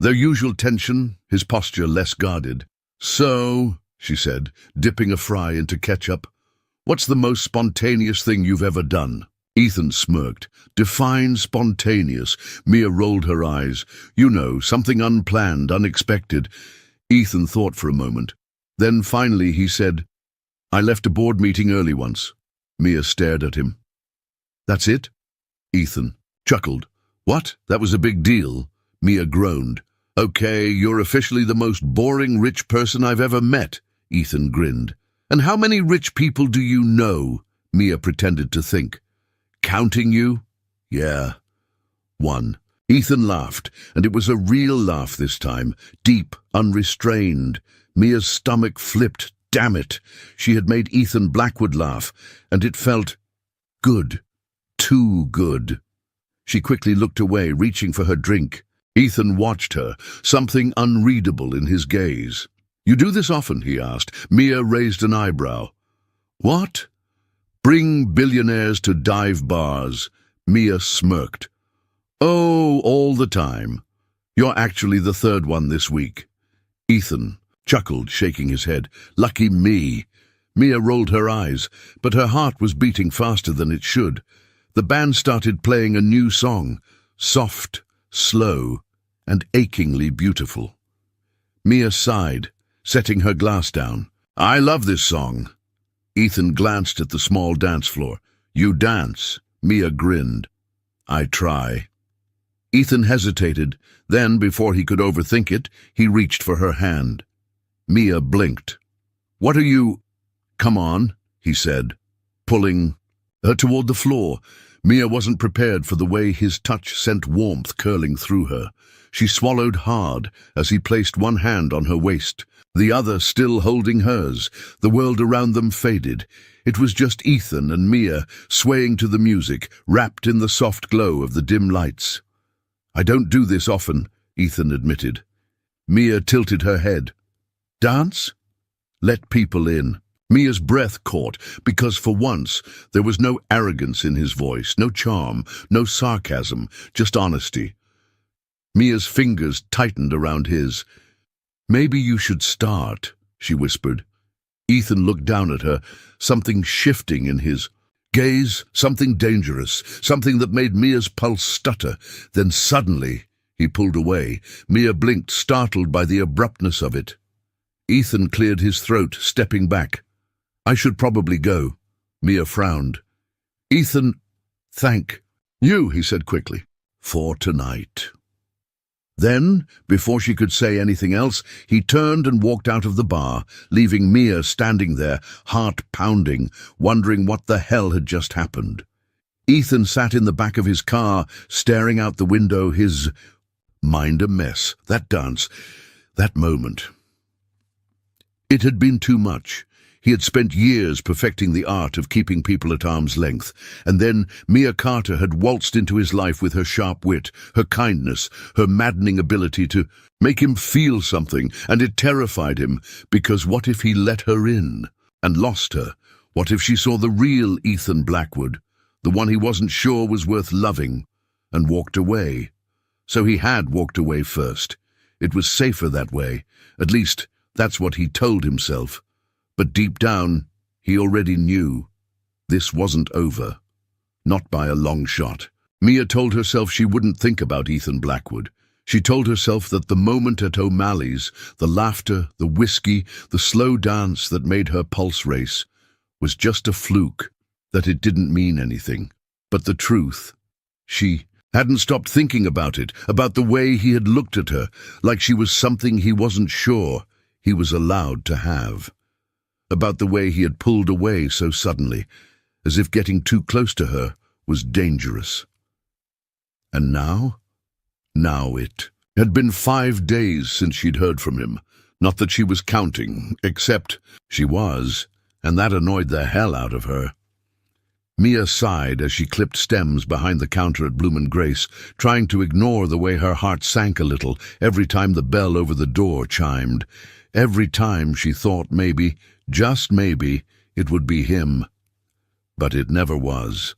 their usual tension, his posture less guarded. "So," she said, dipping a fry into ketchup, "what's the most spontaneous thing you've ever done?" Ethan smirked. "Define spontaneous." Mia rolled her eyes. "You know, something unplanned, unexpected." Ethan thought for a moment. Then finally he said, "I left a board meeting early once." Mia stared at him. "That's it?" Ethan chuckled. "What? That was a big deal." Mia groaned. "Okay, you're officially the most boring rich person I've ever met." Ethan grinned. "And how many rich people do you know?" Mia pretended to think. "Counting you?" "Yeah. 1." Ethan laughed, and it was a real laugh this time, deep, unrestrained. Mia's stomach flipped. Damn it! She had made Ethan Blackwood laugh, and it felt good. Too good. She quickly looked away, reaching for her drink. Ethan watched her, something unreadable in his gaze. "You do this often?" he asked. Mia raised an eyebrow. "What?" "Bring billionaires to dive bars." Mia smirked. "Oh, all the time. You're actually the 3rd one this week." Ethan chuckled, shaking his head. "Lucky me." Mia rolled her eyes, but her heart was beating faster than it should. The band started playing a new song, soft, slow, and achingly beautiful. Mia sighed, setting her glass down. "I love this song." Ethan glanced at the small dance floor. "You dance?" Mia grinned. "I try." Ethan hesitated. Then, before he could overthink it, he reached for her hand. Mia blinked. "What are you—" "Come on," he said, pulling her toward the floor. Mia wasn't prepared for the way his touch sent warmth curling through her. She swallowed hard as he placed one hand on her waist, the other still holding hers. The world around them faded. It was just Ethan and Mia swaying to the music, wrapped in the soft glow of the dim lights. "I don't do this often," Ethan admitted. Mia tilted her head. "Dance? Let people in." Mia's breath caught, because for once there was no arrogance in his voice, no charm, no sarcasm, just honesty. Mia's fingers tightened around his. "Maybe you should start," she whispered. Ethan looked down at her, something shifting in his gaze, something dangerous, something that made Mia's pulse stutter. Then suddenly he pulled away. Mia blinked, startled by the abruptness of it. Ethan cleared his throat, stepping back. "I should probably go." Mia frowned. "Ethan, thank you," he said quickly, "for tonight." Then, before she could say anything else, he turned and walked out of the bar, leaving Mia standing there, heart pounding, wondering what the hell had just happened. Ethan sat in the back of his car, staring out the window, his mind a mess. That dance, that moment. It had been too much. He had spent years perfecting the art of keeping people at arm's length, and then Mia Carter had waltzed into his life with her sharp wit, her kindness, her maddening ability to make him feel something, and it terrified him, because what if he let her in and lost her? What if she saw the real Ethan Blackwood, the one he wasn't sure was worth loving, and walked away? So he had walked away first. It was safer that way. At least, that's what he told himself. But deep down, he already knew. This wasn't over. Not by a long shot. Mia told herself she wouldn't think about Ethan Blackwood. She told herself that the moment at O'Malley's, the laughter, the whiskey, the slow dance that made her pulse race, was just a fluke, that it didn't mean anything. But the truth, she hadn't stopped thinking about it, about the way he had looked at her, like she was something he wasn't sure he was allowed to have. About the way he had pulled away so suddenly, as if getting too close to her was dangerous. And now? Now it had been 5 days since she'd heard from him. Not that she was counting, except she was, and that annoyed the hell out of her. Mia sighed as she clipped stems behind the counter at Bloom & Grace, trying to ignore the way her heart sank a little every time the bell over the door chimed. Every time she thought maybe, just maybe, it would be him. But it never was.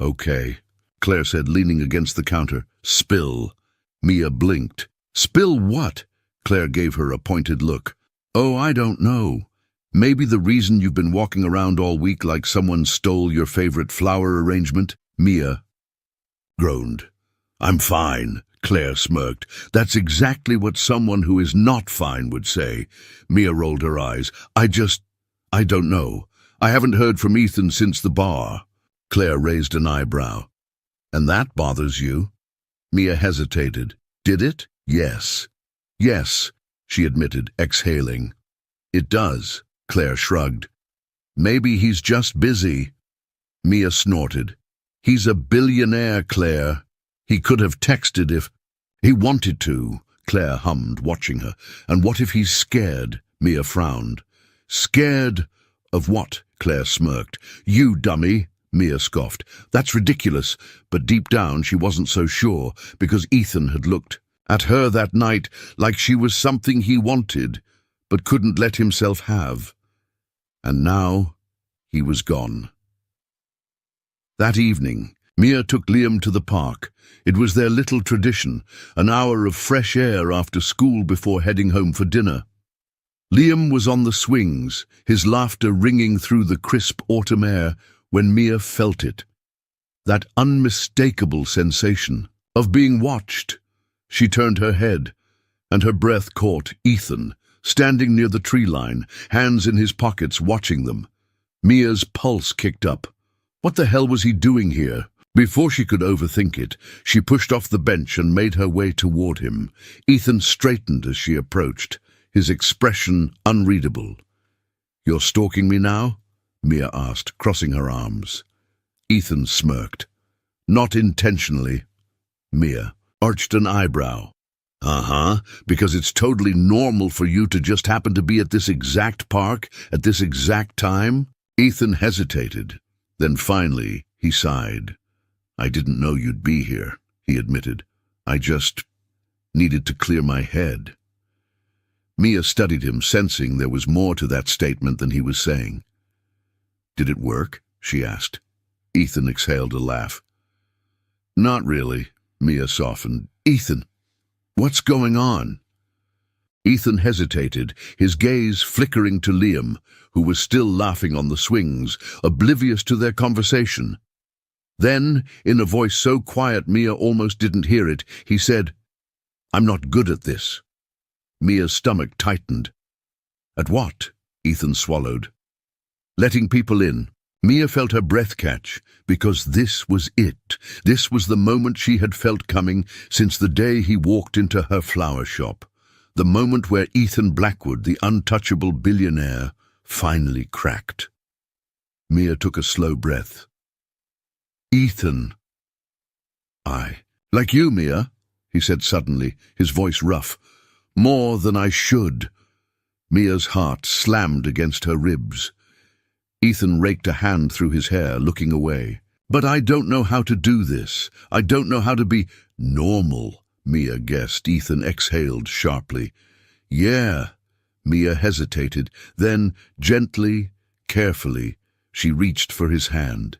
"Okay," Claire said, leaning against the counter. "Spill." Mia blinked. "Spill what?" Claire gave her a pointed look. "Oh, I don't know. Maybe the reason you've been walking around all week like someone stole your favorite flower arrangement?" Mia groaned. "I'm fine," Claire smirked. "That's exactly what someone who is not fine would say." Mia rolled her eyes. I don't know. I haven't heard from Ethan since the bar." Claire raised an eyebrow. "And that bothers you?" Mia hesitated. "Did it?" "Yes." "Yes," she admitted, exhaling. "It does," Claire shrugged. "Maybe he's just busy." Mia snorted. "He's a billionaire, Claire. He could have texted if he wanted to," Claire hummed, watching her. "And what if he's scared?" Mia frowned. "Scared of what?" Claire smirked. "You dummy," Mia scoffed. "That's ridiculous." But deep down she wasn't so sure, because Ethan had looked at her that night like she was something he wanted, but couldn't let himself have. And now he was gone. That evening, Mia took Liam to the park. It was their little tradition, an hour of fresh air after school before heading home for dinner. Liam was on the swings, his laughter ringing through the crisp autumn air when Mia felt it. That unmistakable sensation of being watched. She turned her head, and her breath caught Ethan, standing near the tree line, hands in his pockets watching them. Mia's pulse kicked up. What the hell was he doing here? Before she could overthink it, she pushed off the bench and made her way toward him. Ethan straightened as she approached, his expression unreadable. "You're stalking me now?" Mia asked, crossing her arms. Ethan smirked. "Not intentionally." Mia arched an eyebrow. "Uh-huh, because it's totally normal for you to just happen to be at this exact park at this exact time?" Ethan hesitated. Then finally, he sighed. "I didn't know you'd be here," he admitted. "I just needed to clear my head." Mia studied him, sensing there was more to that statement than he was saying. "Did it work?" she asked. Ethan exhaled a laugh. "Not really," Mia softened. "Ethan, what's going on?" Ethan hesitated, his gaze flickering to Liam, who was still laughing on the swings, oblivious to their conversation. Then, in a voice so quiet Mia almost didn't hear it, he said, "I'm not good at this." Mia's stomach tightened. "At what?" Ethan swallowed. "Letting people in." Mia felt her breath catch, because this was it. This was the moment she had felt coming since the day he walked into her flower shop. The moment where Ethan Blackwood, the untouchable billionaire, finally cracked. Mia took a slow breath. "Ethan." "I like you, Mia," he said suddenly, his voice rough. "More than I should." Mia's heart slammed against her ribs. Ethan raked a hand through his hair, looking away. "But I don't know how to do this. I don't know how to be normal," Mia guessed. Ethan exhaled sharply. "Yeah." Mia hesitated. Then, gently, carefully, she reached for his hand.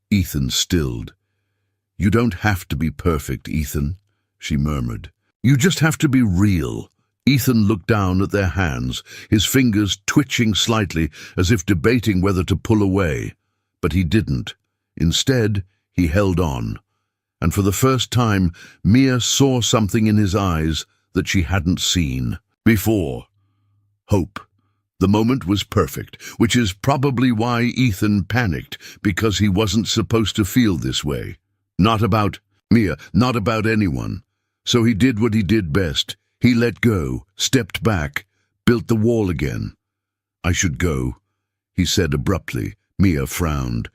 Ethan stilled. "You don't have to be perfect, Ethan," she murmured. "You just have to be real." Ethan looked down at their hands, his fingers twitching slightly as if debating whether to pull away. But he didn't. Instead, he held on. And for the first time, Mia saw something in his eyes that she hadn't seen before. Hope. The moment was perfect, which is probably why Ethan panicked, because he wasn't supposed to feel this way. Not about Mia, not about anyone. So he did what he did best. He let go, stepped back, built the wall again. "I should go," he said abruptly. Mia frowned.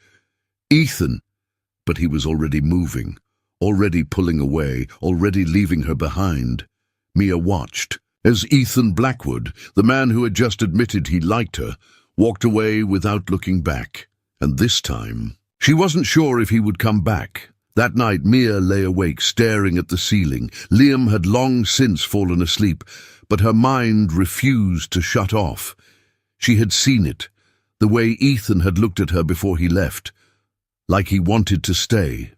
"Ethan!" But he was already moving, already pulling away, already leaving her behind. Mia watched as Ethan Blackwood, the man who had just admitted he liked her, walked away without looking back. And this time, she wasn't sure if he would come back. That night, Mia lay awake, staring at the ceiling. Liam had long since fallen asleep, but her mind refused to shut off. She had seen it, the way Ethan had looked at her before he left, like he wanted to stay.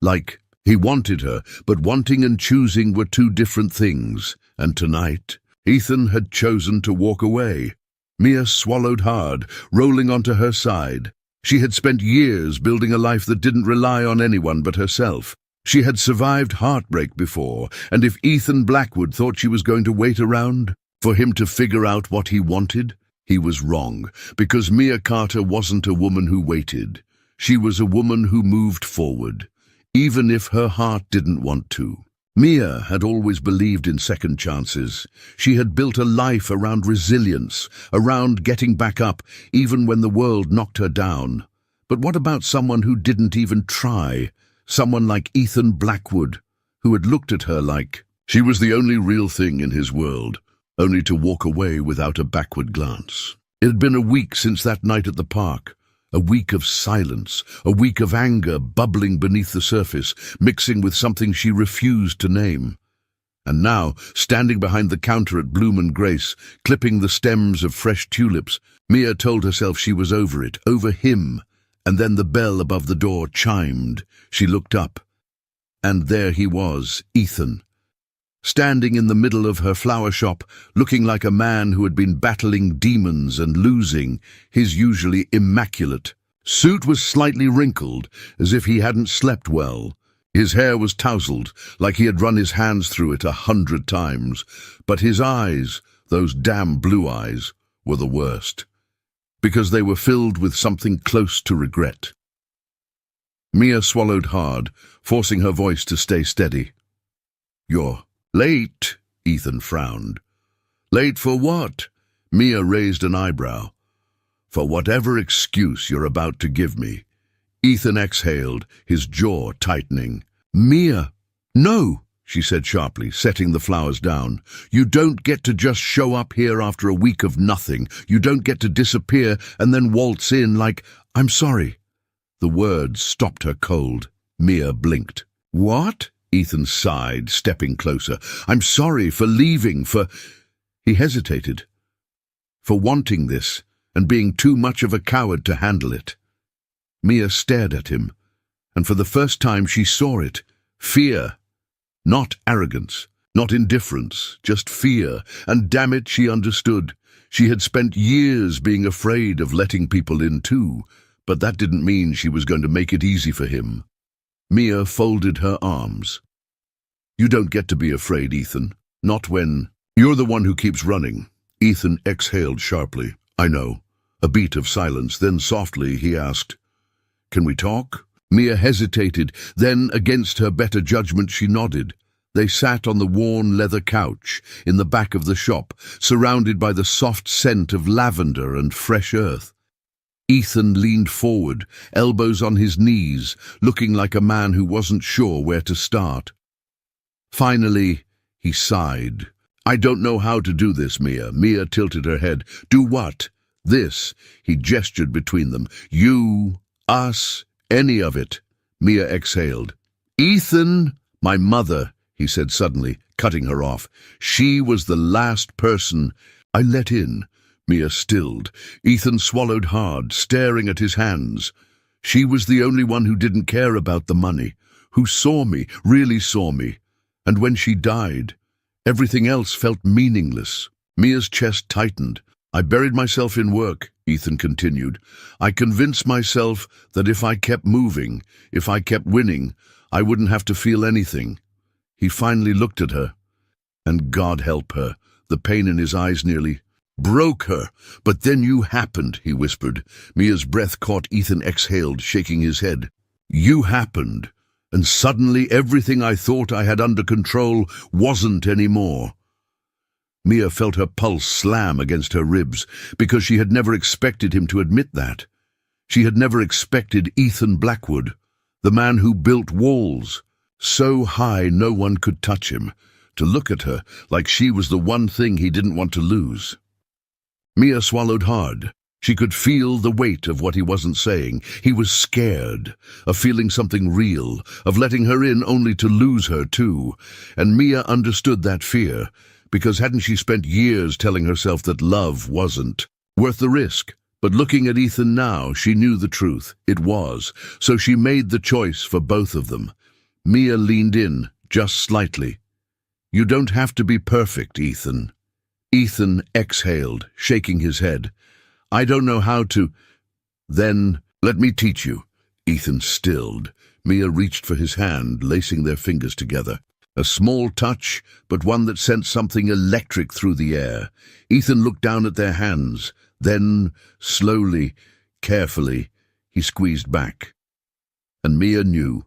Like he wanted her, but wanting and choosing were two different things. And tonight, Ethan had chosen to walk away. Mia swallowed hard, rolling onto her side. She had spent years building a life that didn't rely on anyone but herself. She had survived heartbreak before, and if Ethan Blackwood thought she was going to wait around for him to figure out what he wanted, he was wrong, because Mia Carter wasn't a woman who waited. She was a woman who moved forward, even if her heart didn't want to. Mia had always believed in second chances. She had built a life around resilience, around getting back up, even when the world knocked her down. But what about someone who didn't even try? Someone like Ethan Blackwood, who had looked at her like she was the only real thing in his world, only to walk away without a backward glance. It had been a week since that night at the park. A week of silence, a week of anger bubbling beneath the surface, mixing with something she refused to name. And now, standing behind the counter at Bloom and Grace, clipping the stems of fresh tulips, Mia told herself she was over it, over him. And then the bell above the door chimed. She looked up. And there he was, Ethan. standing in the middle of her flower shop, looking like a man who had been battling demons and losing. His usually immaculate suit was slightly wrinkled, as if he hadn't slept well. His hair was tousled, like he had run his hands through it 100 times. But his eyes, those damn blue eyes, were the worst, because they were filled with something close to regret. Mia swallowed hard, forcing her voice to stay steady. "You're late," Ethan frowned. "Late for what?" Mia raised an eyebrow. "For whatever excuse you're about to give me." Ethan exhaled, his jaw tightening. "Mia, no," she said sharply, setting the flowers down. "You don't get to just show up here after a week of nothing. You don't get to disappear and then waltz in like, 'I'm sorry.'" The words stopped her cold. Mia blinked. "What?" Ethan sighed, stepping closer. "I'm sorry for leaving, for—" He hesitated. "For wanting this, and being too much of a coward to handle it." Mia stared at him, and for the first time she saw it. Fear. Not arrogance, not indifference, just fear, and damn it, she understood. She had spent years being afraid of letting people in too, but that didn't mean she was going to make it easy for him. Mia folded her arms. "You don't get to be afraid, Ethan. Not when you're the one who keeps running." Ethan exhaled sharply. "I know." A beat of silence, then softly he asked, "Can we talk?" Mia hesitated, then, against her better judgment, she nodded. They sat on the worn leather couch in the back of the shop, surrounded by the soft scent of lavender and fresh earth. Ethan leaned forward, elbows on his knees, looking like a man who wasn't sure where to start. Finally, he sighed. "I don't know how to do this, Mia." Mia tilted her head. "Do what?" "This." He gestured between them. "You, us, any of it." Mia exhaled. "Ethan, my mother," he said suddenly, cutting her off. "She was the last person I let in." Mia stilled. Ethan swallowed hard, staring at his hands. "She was the only one who didn't care about the money, who saw me, really saw me. And when she died, everything else felt meaningless." Mia's chest tightened. "I buried myself in work," Ethan continued. "I convinced myself that if I kept moving, if I kept winning, I wouldn't have to feel anything." He finally looked at her, and God help her, the pain in his eyes nearly broke her. "But then you happened," he whispered. Mia's breath caught. Ethan exhaled, shaking his head. "You happened, and suddenly everything I thought I had under control wasn't anymore." Mia felt her pulse slam against her ribs, because she had never expected him to admit that. She had never expected Ethan Blackwood, the man who built walls, so high no one could touch him, to look at her like she was the one thing he didn't want to lose. Mia swallowed hard. She could feel the weight of what he wasn't saying. He was scared, of feeling something real, of letting her in only to lose her too. And Mia understood that fear, because hadn't she spent years telling herself that love wasn't worth the risk? But looking at Ethan now, she knew the truth. It was. So she made the choice for both of them. Mia leaned in, just slightly. "You don't have to be perfect, Ethan." Ethan exhaled, shaking his head. "I don't know how to—" "Then let me teach you." Ethan stilled. Mia reached for his hand, lacing their fingers together. A small touch, but one that sent something electric through the air. Ethan looked down at their hands. Then, slowly, carefully, he squeezed back. And Mia knew,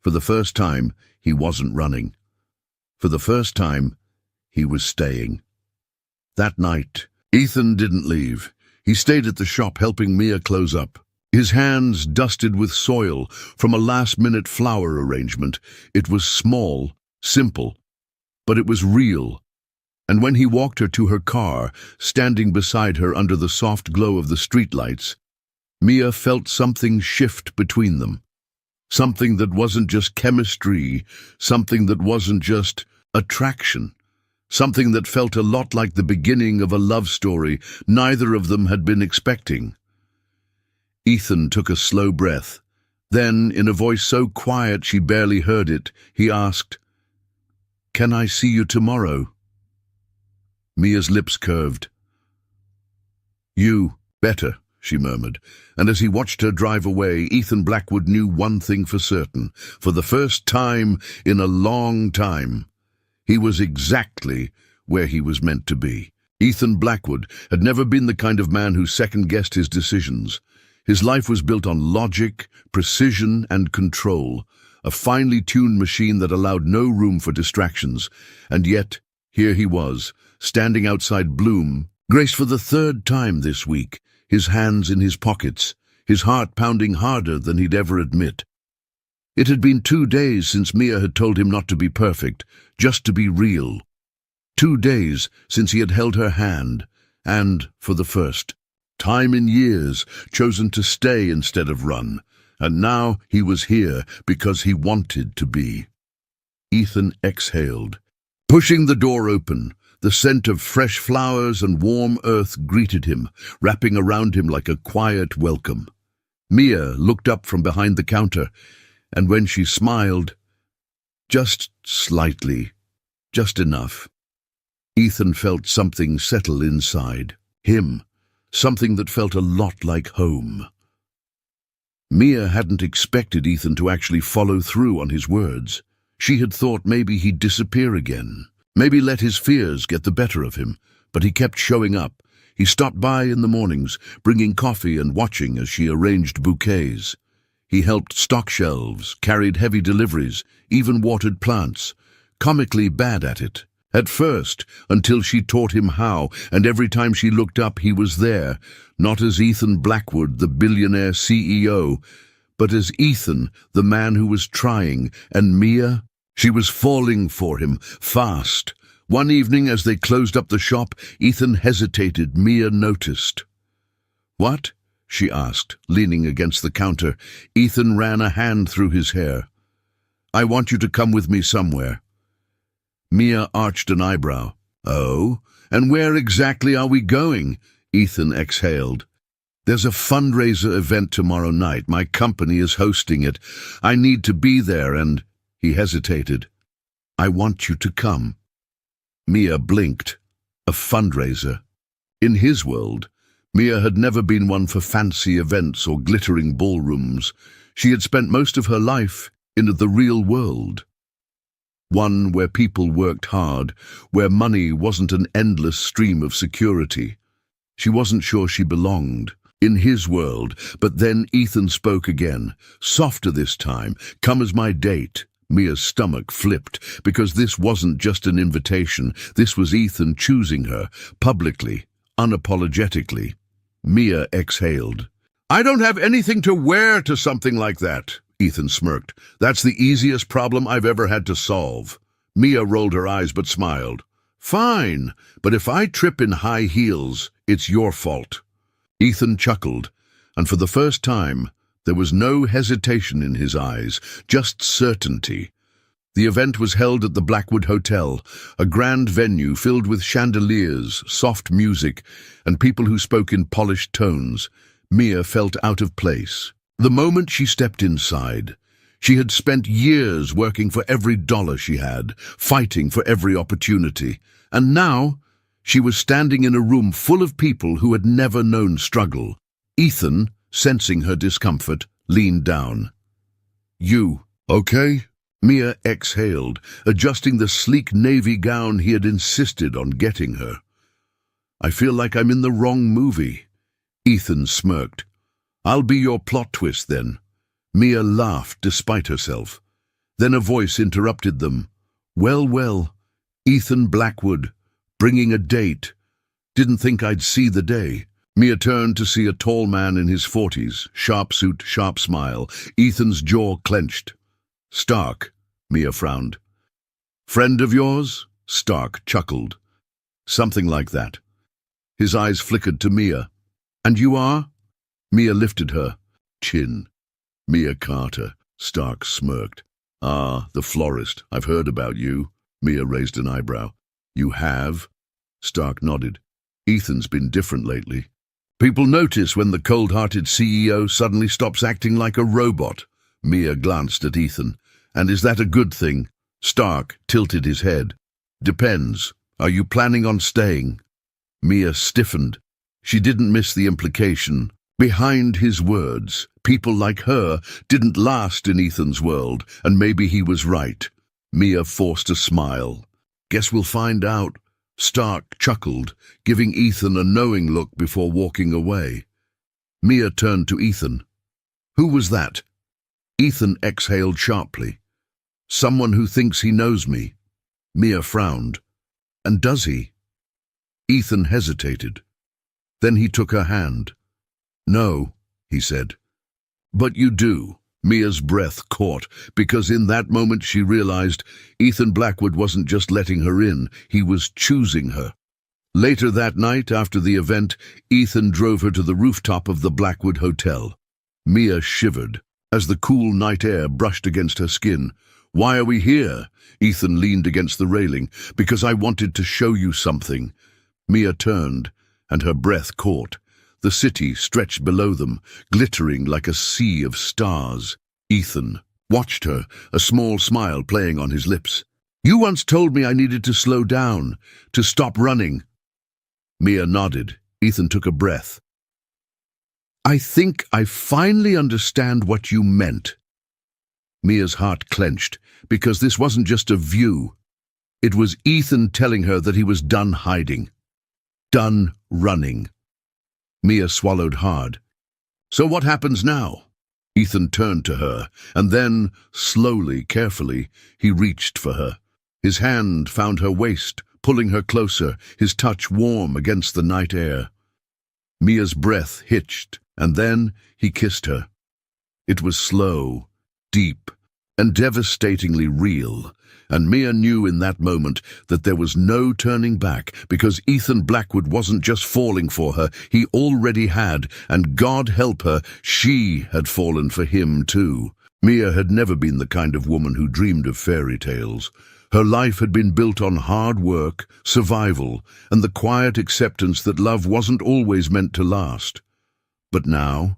for the first time, he wasn't running. For the first time, he was staying. That night, Ethan didn't leave. He stayed at the shop, helping Mia close up. His hands dusted with soil from a last-minute flower arrangement. It was small, simple, but it was real. And when he walked her to her car, standing beside her under the soft glow of the streetlights, Mia felt something shift between them. Something that wasn't just chemistry, something that wasn't just attraction. Something that felt a lot like the beginning of a love story neither of them had been expecting. Ethan took a slow breath. Then, in a voice so quiet she barely heard it, he asked, Can I see you tomorrow? Mia's lips curved. You, better, she murmured, and as he watched her drive away, Ethan Blackwood knew one thing for certain. For the first time in a long time, he was exactly where he was meant to be. Ethan Blackwood had never been the kind of man who second-guessed his decisions. His life was built on logic, precision, and control, a finely tuned machine that allowed no room for distractions. And yet, here he was, standing outside Bloom, Grace for the third time this week, his hands in his pockets, his heart pounding harder than he'd ever admit. It had been 2 days since Mia had told him not to be perfect, just to be real. 2 days since he had held her hand, and, for the first time in years, chosen to stay instead of run. And now he was here because he wanted to be. Ethan exhaled. Pushing the door open, the scent of fresh flowers and warm earth greeted him, wrapping around him like a quiet welcome. Mia looked up from behind the counter, and when she smiled, just slightly, just enough, Ethan felt something settle inside him, something that felt a lot like home. Mia hadn't expected Ethan to actually follow through on his words. She had thought maybe he'd disappear again, maybe let his fears get the better of him, but he kept showing up. He stopped by in the mornings, bringing coffee and watching as she arranged bouquets. He helped stock shelves, carried heavy deliveries, even watered plants, comically bad at it. At first, until she taught him how, and every time she looked up he was there, not as Ethan Blackwood, the billionaire CEO, but as Ethan, the man who was trying, and Mia, she was falling for him, fast. One evening as they closed up the shop, Ethan hesitated. Mia noticed. "What?" she asked, leaning against the counter. Ethan ran a hand through his hair. "I want you to come with me somewhere." Mia arched an eyebrow. "Oh? And where exactly are we going?" Ethan exhaled. "There's a fundraiser event tomorrow night. My company is hosting it. I need to be there and—" He hesitated. "I want you to come." Mia blinked. A fundraiser. In his world, Mia had never been one for fancy events or glittering ballrooms. She had spent most of her life in the real world. One where people worked hard, where money wasn't an endless stream of security. She wasn't sure she belonged in his world, but then Ethan spoke again, softer this time. "Come as my date." Mia's stomach flipped, because this wasn't just an invitation. This was Ethan choosing her, publicly, unapologetically. Mia exhaled. "I don't have anything to wear to something like that," Ethan smirked. "That's the easiest problem I've ever had to solve." Mia rolled her eyes but smiled. "Fine, but if I trip in high heels, it's your fault." Ethan chuckled, and for the first time, there was no hesitation in his eyes, just certainty. The event was held at the Blackwood Hotel, a grand venue filled with chandeliers, soft music, and people who spoke in polished tones. Mia felt out of place. The moment she stepped inside, she had spent years working for every dollar she had, fighting for every opportunity, and now she was standing in a room full of people who had never known struggle. Ethan, sensing her discomfort, leaned down. "You okay?" Mia exhaled, adjusting the sleek navy gown he had insisted on getting her. "I feel like I'm in the wrong movie." Ethan smirked. "I'll be your plot twist then." Mia laughed despite herself. Then a voice interrupted them. "Well, well, Ethan Blackwood, bringing a date. Didn't think I'd see the day." Mia turned to see a tall man in his 40s, sharp suit, sharp smile. Ethan's jaw clenched. "Stark," Mia frowned. "Friend of yours?" Stark chuckled. "Something like that." His eyes flickered to Mia. "And you are?" Mia lifted her chin. "Mia Carter," Stark smirked. "Ah, the florist. I've heard about you." Mia raised an eyebrow. "You have?" Stark nodded. "Ethan's been different lately. People notice when the cold-hearted CEO suddenly stops acting like a robot." Mia glanced at Ethan. "And is that a good thing?" Stark tilted his head. Depends. Are you planning on staying? Mia stiffened. She didn't miss the implication. Behind his words, people like her didn't last in Ethan's world, and maybe he was right. Mia forced a smile. Guess we'll find out. Stark chuckled, giving Ethan a knowing look before walking away. Mia turned to Ethan. Who was that? Ethan exhaled sharply. Someone who thinks he knows me. Mia frowned. And does he? Ethan hesitated. Then he took her hand. No, he said. But you do. Mia's breath caught, because in that moment she realized Ethan Blackwood wasn't just letting her in, he was choosing her. Later that night, after the event, Ethan drove her to the rooftop of the Blackwood Hotel. Mia shivered as the cool night air brushed against her skin. Why are we here? Ethan leaned against the railing. Because I wanted to show you something. Mia turned, and her breath caught. The city stretched below them, glittering like a sea of stars. Ethan watched her, a small smile playing on his lips. You once told me I needed to slow down, to stop running. Mia nodded. Ethan took a breath. I think I finally understand what you meant. Mia's heart clenched, because this wasn't just a view. It was Ethan telling her that he was done hiding, done running. Mia swallowed hard. So what happens now? Ethan turned to her, and then, slowly, carefully, he reached for her. His hand found her waist, pulling her closer, his touch warm against the night air. Mia's breath hitched, and then he kissed her. It was slow, deep, and devastatingly real, and Mia knew in that moment that there was no turning back, because Ethan Blackwood wasn't just falling for her, he already had, and God help her, she had fallen for him too. Mia had never been the kind of woman who dreamed of fairy tales. Her life had been built on hard work, survival, and the quiet acceptance that love wasn't always meant to last. But now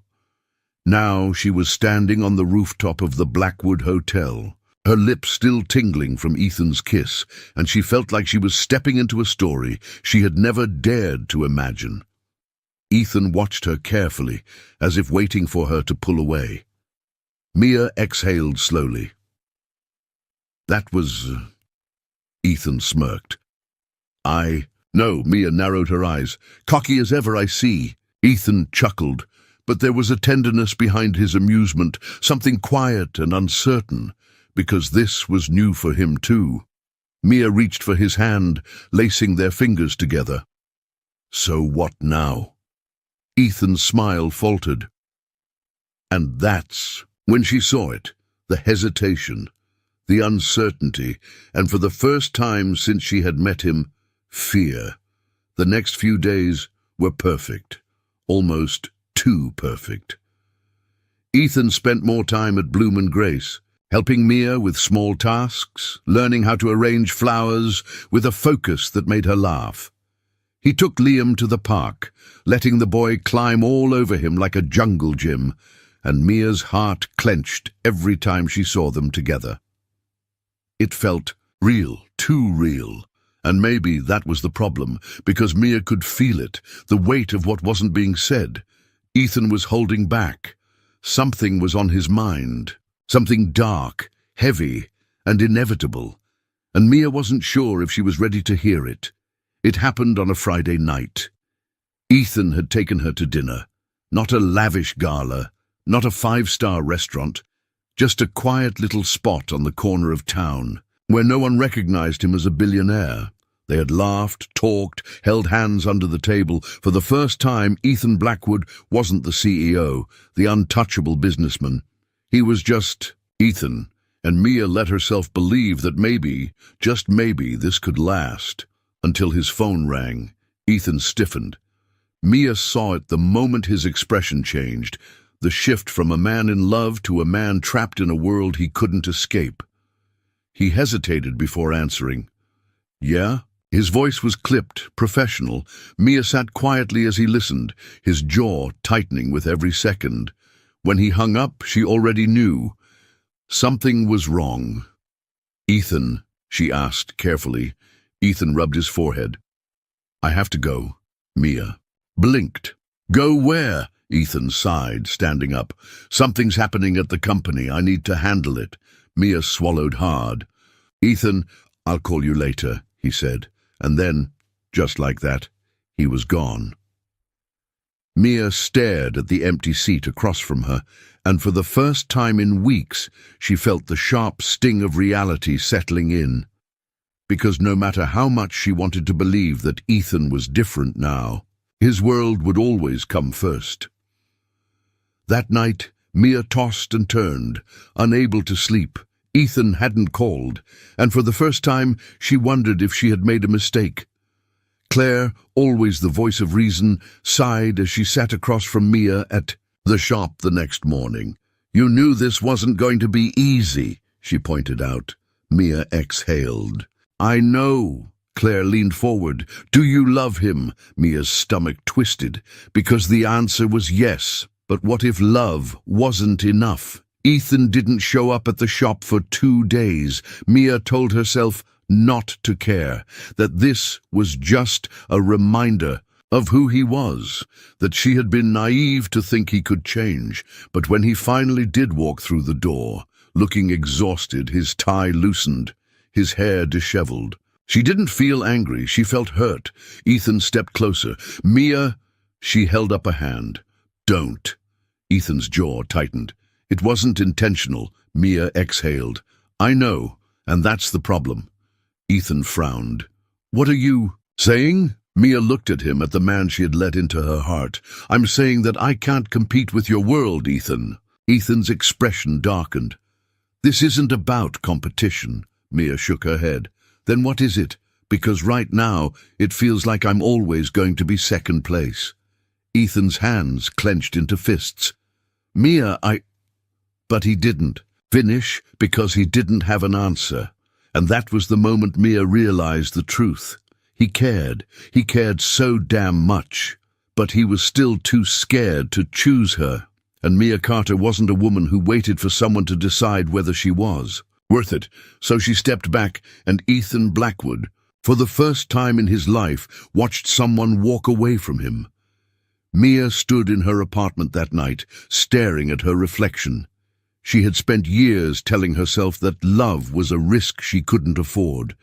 she was standing on the rooftop of the Blackwood Hotel, her lips still tingling from Ethan's kiss, and she felt like she was stepping into a story she had never dared to imagine. Ethan watched her carefully, as if waiting for her to pull away. Mia exhaled slowly. That was... Ethan smirked. No, Mia narrowed her eyes. Cocky as ever, I see. Ethan chuckled, but there was a tenderness behind his amusement, something quiet and uncertain, because this was new for him too. Mia reached for his hand, lacing their fingers together. So what now? Ethan's smile faltered. And that's when she saw it, the hesitation, the uncertainty, and for the first time since she had met him, fear. The next few days were perfect, almost too perfect. Ethan spent more time at Bloom and Grace, helping Mia with small tasks, learning how to arrange flowers with a focus that made her laugh. He took Liam to the park, letting the boy climb all over him like a jungle gym, and Mia's heart clenched every time she saw them together. It felt real, too real, and maybe that was the problem, because Mia could feel it, the weight of what wasn't being said. Ethan was holding back. Something was on his mind. Something dark, heavy, and inevitable, and Mia wasn't sure if she was ready to hear it. It happened on a Friday night. Ethan had taken her to dinner, not a lavish gala, not a five-star restaurant, just a quiet little spot on the corner of town, where no one recognized him as a billionaire. They had laughed, talked, held hands under the table. For the first time, Ethan Blackwood wasn't the CEO, the untouchable businessman. He was just Ethan, and Mia let herself believe that maybe, just maybe, this could last. Until his phone rang. Ethan stiffened. Mia saw it the moment his expression changed, the shift from a man in love to a man trapped in a world he couldn't escape. He hesitated before answering. Yeah? His voice was clipped, professional. Mia sat quietly as he listened, his jaw tightening with every second. When he hung up, she already knew. Something was wrong. Ethan, she asked carefully. Ethan rubbed his forehead. I have to go. Mia blinked. Go where? Ethan sighed, standing up. Something's happening at the company. I need to handle it. Mia swallowed hard. Ethan, I'll call you later, he said. And then, just like that, he was gone. Mia stared at the empty seat across from her, and for the first time in weeks, she felt the sharp sting of reality settling in. Because no matter how much she wanted to believe that Ethan was different now, his world would always come first. That night, Mia tossed and turned, unable to sleep. Ethan hadn't called, and for the first time, she wondered if she had made a mistake. Claire, always the voice of reason, sighed as she sat across from Mia at the shop the next morning. You knew this wasn't going to be easy, she pointed out. Mia exhaled. I know. Claire leaned forward. Do you love him? Mia's stomach twisted, because the answer was yes. But what if love wasn't enough? Ethan didn't show up at the shop for 2 days. Mia told herself not to care, that this was just a reminder of who he was, that she had been naive to think he could change. But when he finally did walk through the door, looking exhausted, his tie loosened, his hair disheveled, she didn't feel angry, she felt hurt. Ethan stepped closer. Mia, she held up a hand. Don't. Ethan's jaw tightened. It wasn't intentional. Mia exhaled. I know, and that's the problem. Ethan frowned. What are you saying? Mia looked at him, at the man she had let into her heart. I'm saying that I can't compete with your world, Ethan. Ethan's expression darkened. This isn't about competition. Mia shook her head. Then what is it? Because right now, it feels like I'm always going to be second place. Ethan's hands clenched into fists. Mia, But he didn't finish because he didn't have an answer. And that was the moment Mia realized the truth. He cared so damn much. But he was still too scared to choose her. And Mia Carter wasn't a woman who waited for someone to decide whether she was worth it. So she stepped back, and Ethan Blackwood, for the first time in his life, watched someone walk away from him. Mia stood in her apartment that night, staring at her reflection. She had spent years telling herself that love was a risk she couldn't afford.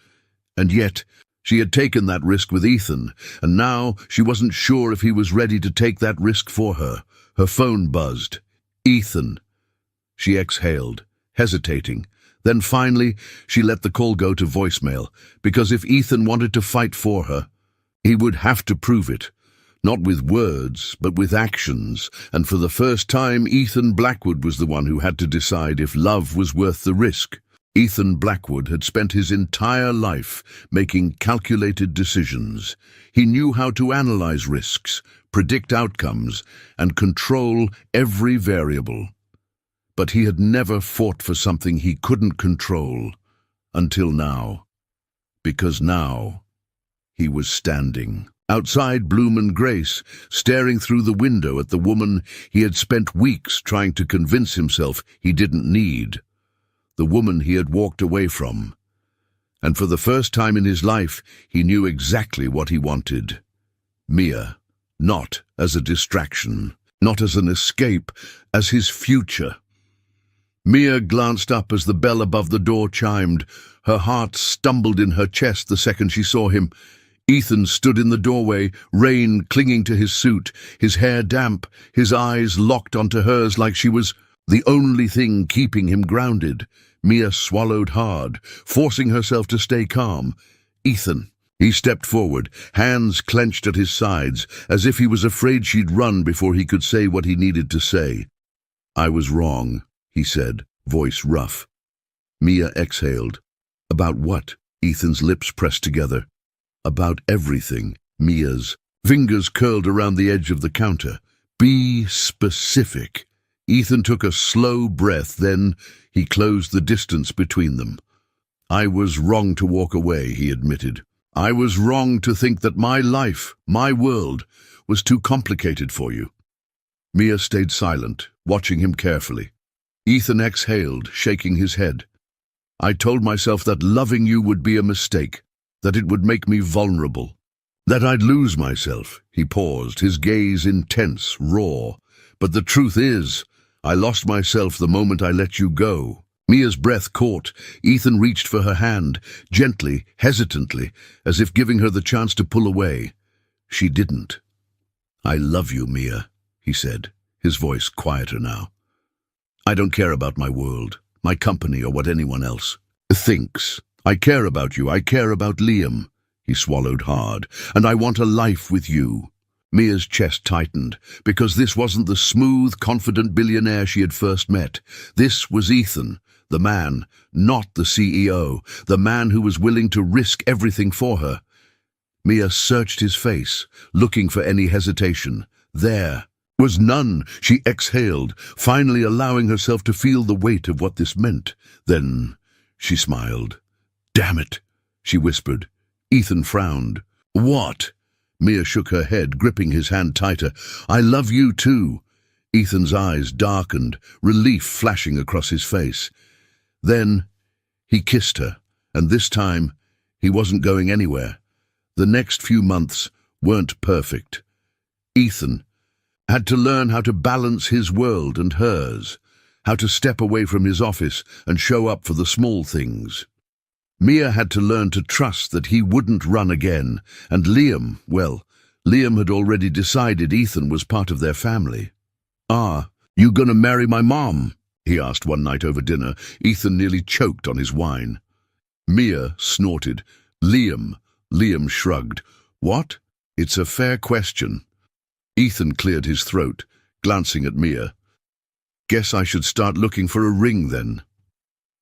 And yet, she had taken that risk with Ethan, and now she wasn't sure if he was ready to take that risk for her. Her phone buzzed. Ethan. She exhaled, hesitating. Then finally, she let the call go to voicemail, because if Ethan wanted to fight for her, he would have to prove it. Not with words, but with actions, and for the first time Ethan Blackwood was the one who had to decide if love was worth the risk. Ethan Blackwood had spent his entire life making calculated decisions. He knew how to analyze risks, predict outcomes, and control every variable. But he had never fought for something he couldn't control, until now. Because now, he was standing outside Bloom and Grace, staring through the window at the woman he had spent weeks trying to convince himself he didn't need. The woman he had walked away from. And for the first time in his life, he knew exactly what he wanted. Mia, not as a distraction, not as an escape, as his future. Mia glanced up as the bell above the door chimed. Her heart stumbled in her chest the second she saw him. Ethan stood in the doorway, rain clinging to his suit, his hair damp, his eyes locked onto hers like she was the only thing keeping him grounded. Mia swallowed hard, forcing herself to stay calm. Ethan. He stepped forward, hands clenched at his sides, as if he was afraid she'd run before he could say what he needed to say. I was wrong, he said, voice rough. Mia exhaled. About what? Ethan's lips pressed together. About everything. Mia's fingers curled around the edge of the counter. Be specific. Ethan took a slow breath, then he closed the distance between them. I was wrong to walk away, he admitted. I was wrong to think that my life, my world, was too complicated for you. Mia stayed silent, watching him carefully. Ethan exhaled, shaking his head. I told myself that loving you would be a mistake, that it would make me vulnerable, that I'd lose myself." He paused, his gaze intense, raw. "But the truth is, I lost myself the moment I let you go." Mia's breath caught. Ethan reached for her hand, gently, hesitantly, as if giving her the chance to pull away. She didn't. "I love you, Mia," he said, his voice quieter now. "I don't care about my world, my company, or what anyone else thinks. I care about you. I care about Liam." He swallowed hard. "And I want a life with you." Mia's chest tightened, because this wasn't the smooth, confident billionaire she had first met. This was Ethan, the man, not the CEO, the man who was willing to risk everything for her. Mia searched his face, looking for any hesitation. There was none. She exhaled, finally allowing herself to feel the weight of what this meant. Then she smiled. "Damn it," she whispered. Ethan frowned. "What?" Mia shook her head, gripping his hand tighter. "I love you too." Ethan's eyes darkened, relief flashing across his face. Then he kissed her, and this time he wasn't going anywhere. The next few months weren't perfect. Ethan had to learn how to balance his world and hers, how to step away from his office and show up for the small things. Mia had to learn to trust that he wouldn't run again, and Liam, well, Liam had already decided Ethan was part of their family. "Ah, you gonna marry my mom?" he asked one night over dinner. Ethan nearly choked on his wine. Mia snorted. "Liam." Liam shrugged. "What?" "It's a fair question." Ethan cleared his throat, glancing at Mia. "Guess I should start looking for a ring then."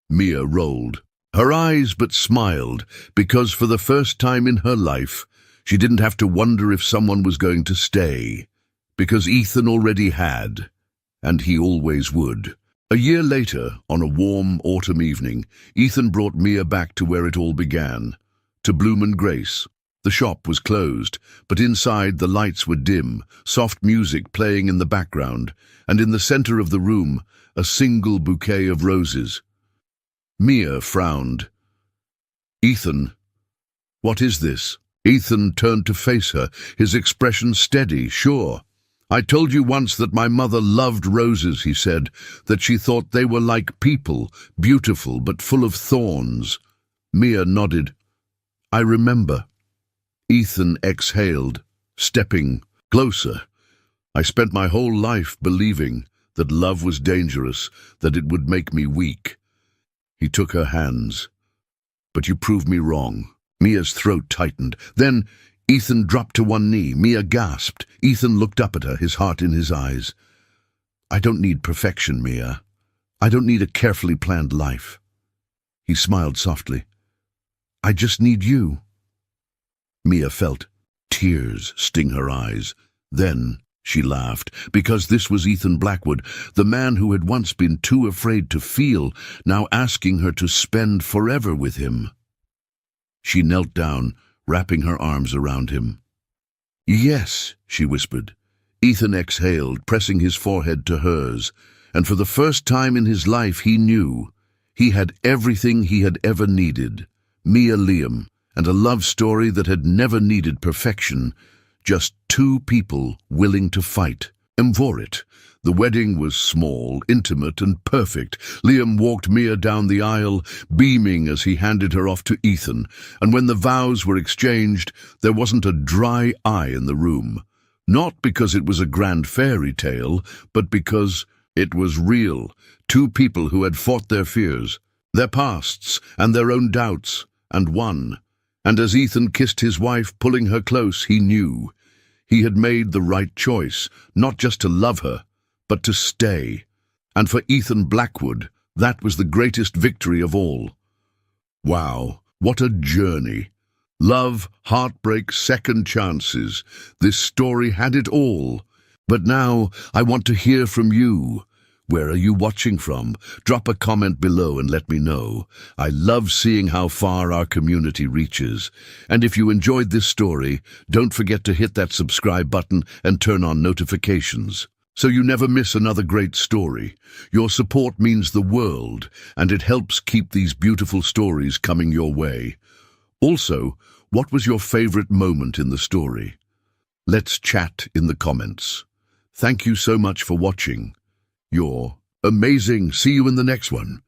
Mia rolled her eyes but smiled, because for the first time in her life, she didn't have to wonder if someone was going to stay, because Ethan already had, and he always would. A year later, on a warm autumn evening, Ethan brought Mia back to where it all began, to Bloom and Grace. The shop was closed, but inside the lights were dim, soft music playing in the background, and in the center of the room, a single bouquet of roses. Mia frowned. "Ethan, what is this?" Ethan turned to face her, his expression steady, sure. "I told you once that my mother loved roses," he said, "that she thought they were like people, beautiful but full of thorns." Mia nodded. "I remember." Ethan exhaled, stepping closer. "I spent my whole life believing that love was dangerous, that it would make me weak." He took her hands. "But you proved me wrong." Mia's throat tightened. Then Ethan dropped to one knee. Mia gasped. Ethan looked up at her, his heart in his eyes. "I don't need perfection, Mia. I don't need a carefully planned life." He smiled softly. "I just need you." Mia felt tears sting her eyes. Then she laughed, because this was Ethan Blackwood, the man who had once been too afraid to feel, now asking her to spend forever with him. She knelt down, wrapping her arms around him. "Yes," she whispered. Ethan exhaled, pressing his forehead to hers, and for the first time in his life he knew he had everything he had ever needed. Mia Liam, and a love story that had never needed perfection, just two people willing to fight for it. The wedding was small, intimate, and perfect. Liam walked Mia down the aisle, beaming as he handed her off to Ethan, and when the vows were exchanged, there wasn't a dry eye in the room. Not because it was a grand fairy tale, but because it was real. Two people who had fought their fears, their pasts, and their own doubts, and won. And as Ethan kissed his wife, pulling her close, he knew he had made the right choice, not just to love her, but to stay. And for Ethan Blackwood, that was the greatest victory of all. Wow, what a journey. Love, heartbreak, second chances. This story had it all. But now I want to hear from you. Where are you watching from? Drop a comment below and let me know. I love seeing how far our community reaches. And if you enjoyed this story, don't forget to hit that subscribe button and turn on notifications. so you never miss another great story. Your support means the world, and it helps keep these beautiful stories coming your way. Also, what was your favorite moment in the story? Let's chat in the comments. Thank you so much for watching. You're amazing. See you in the next one.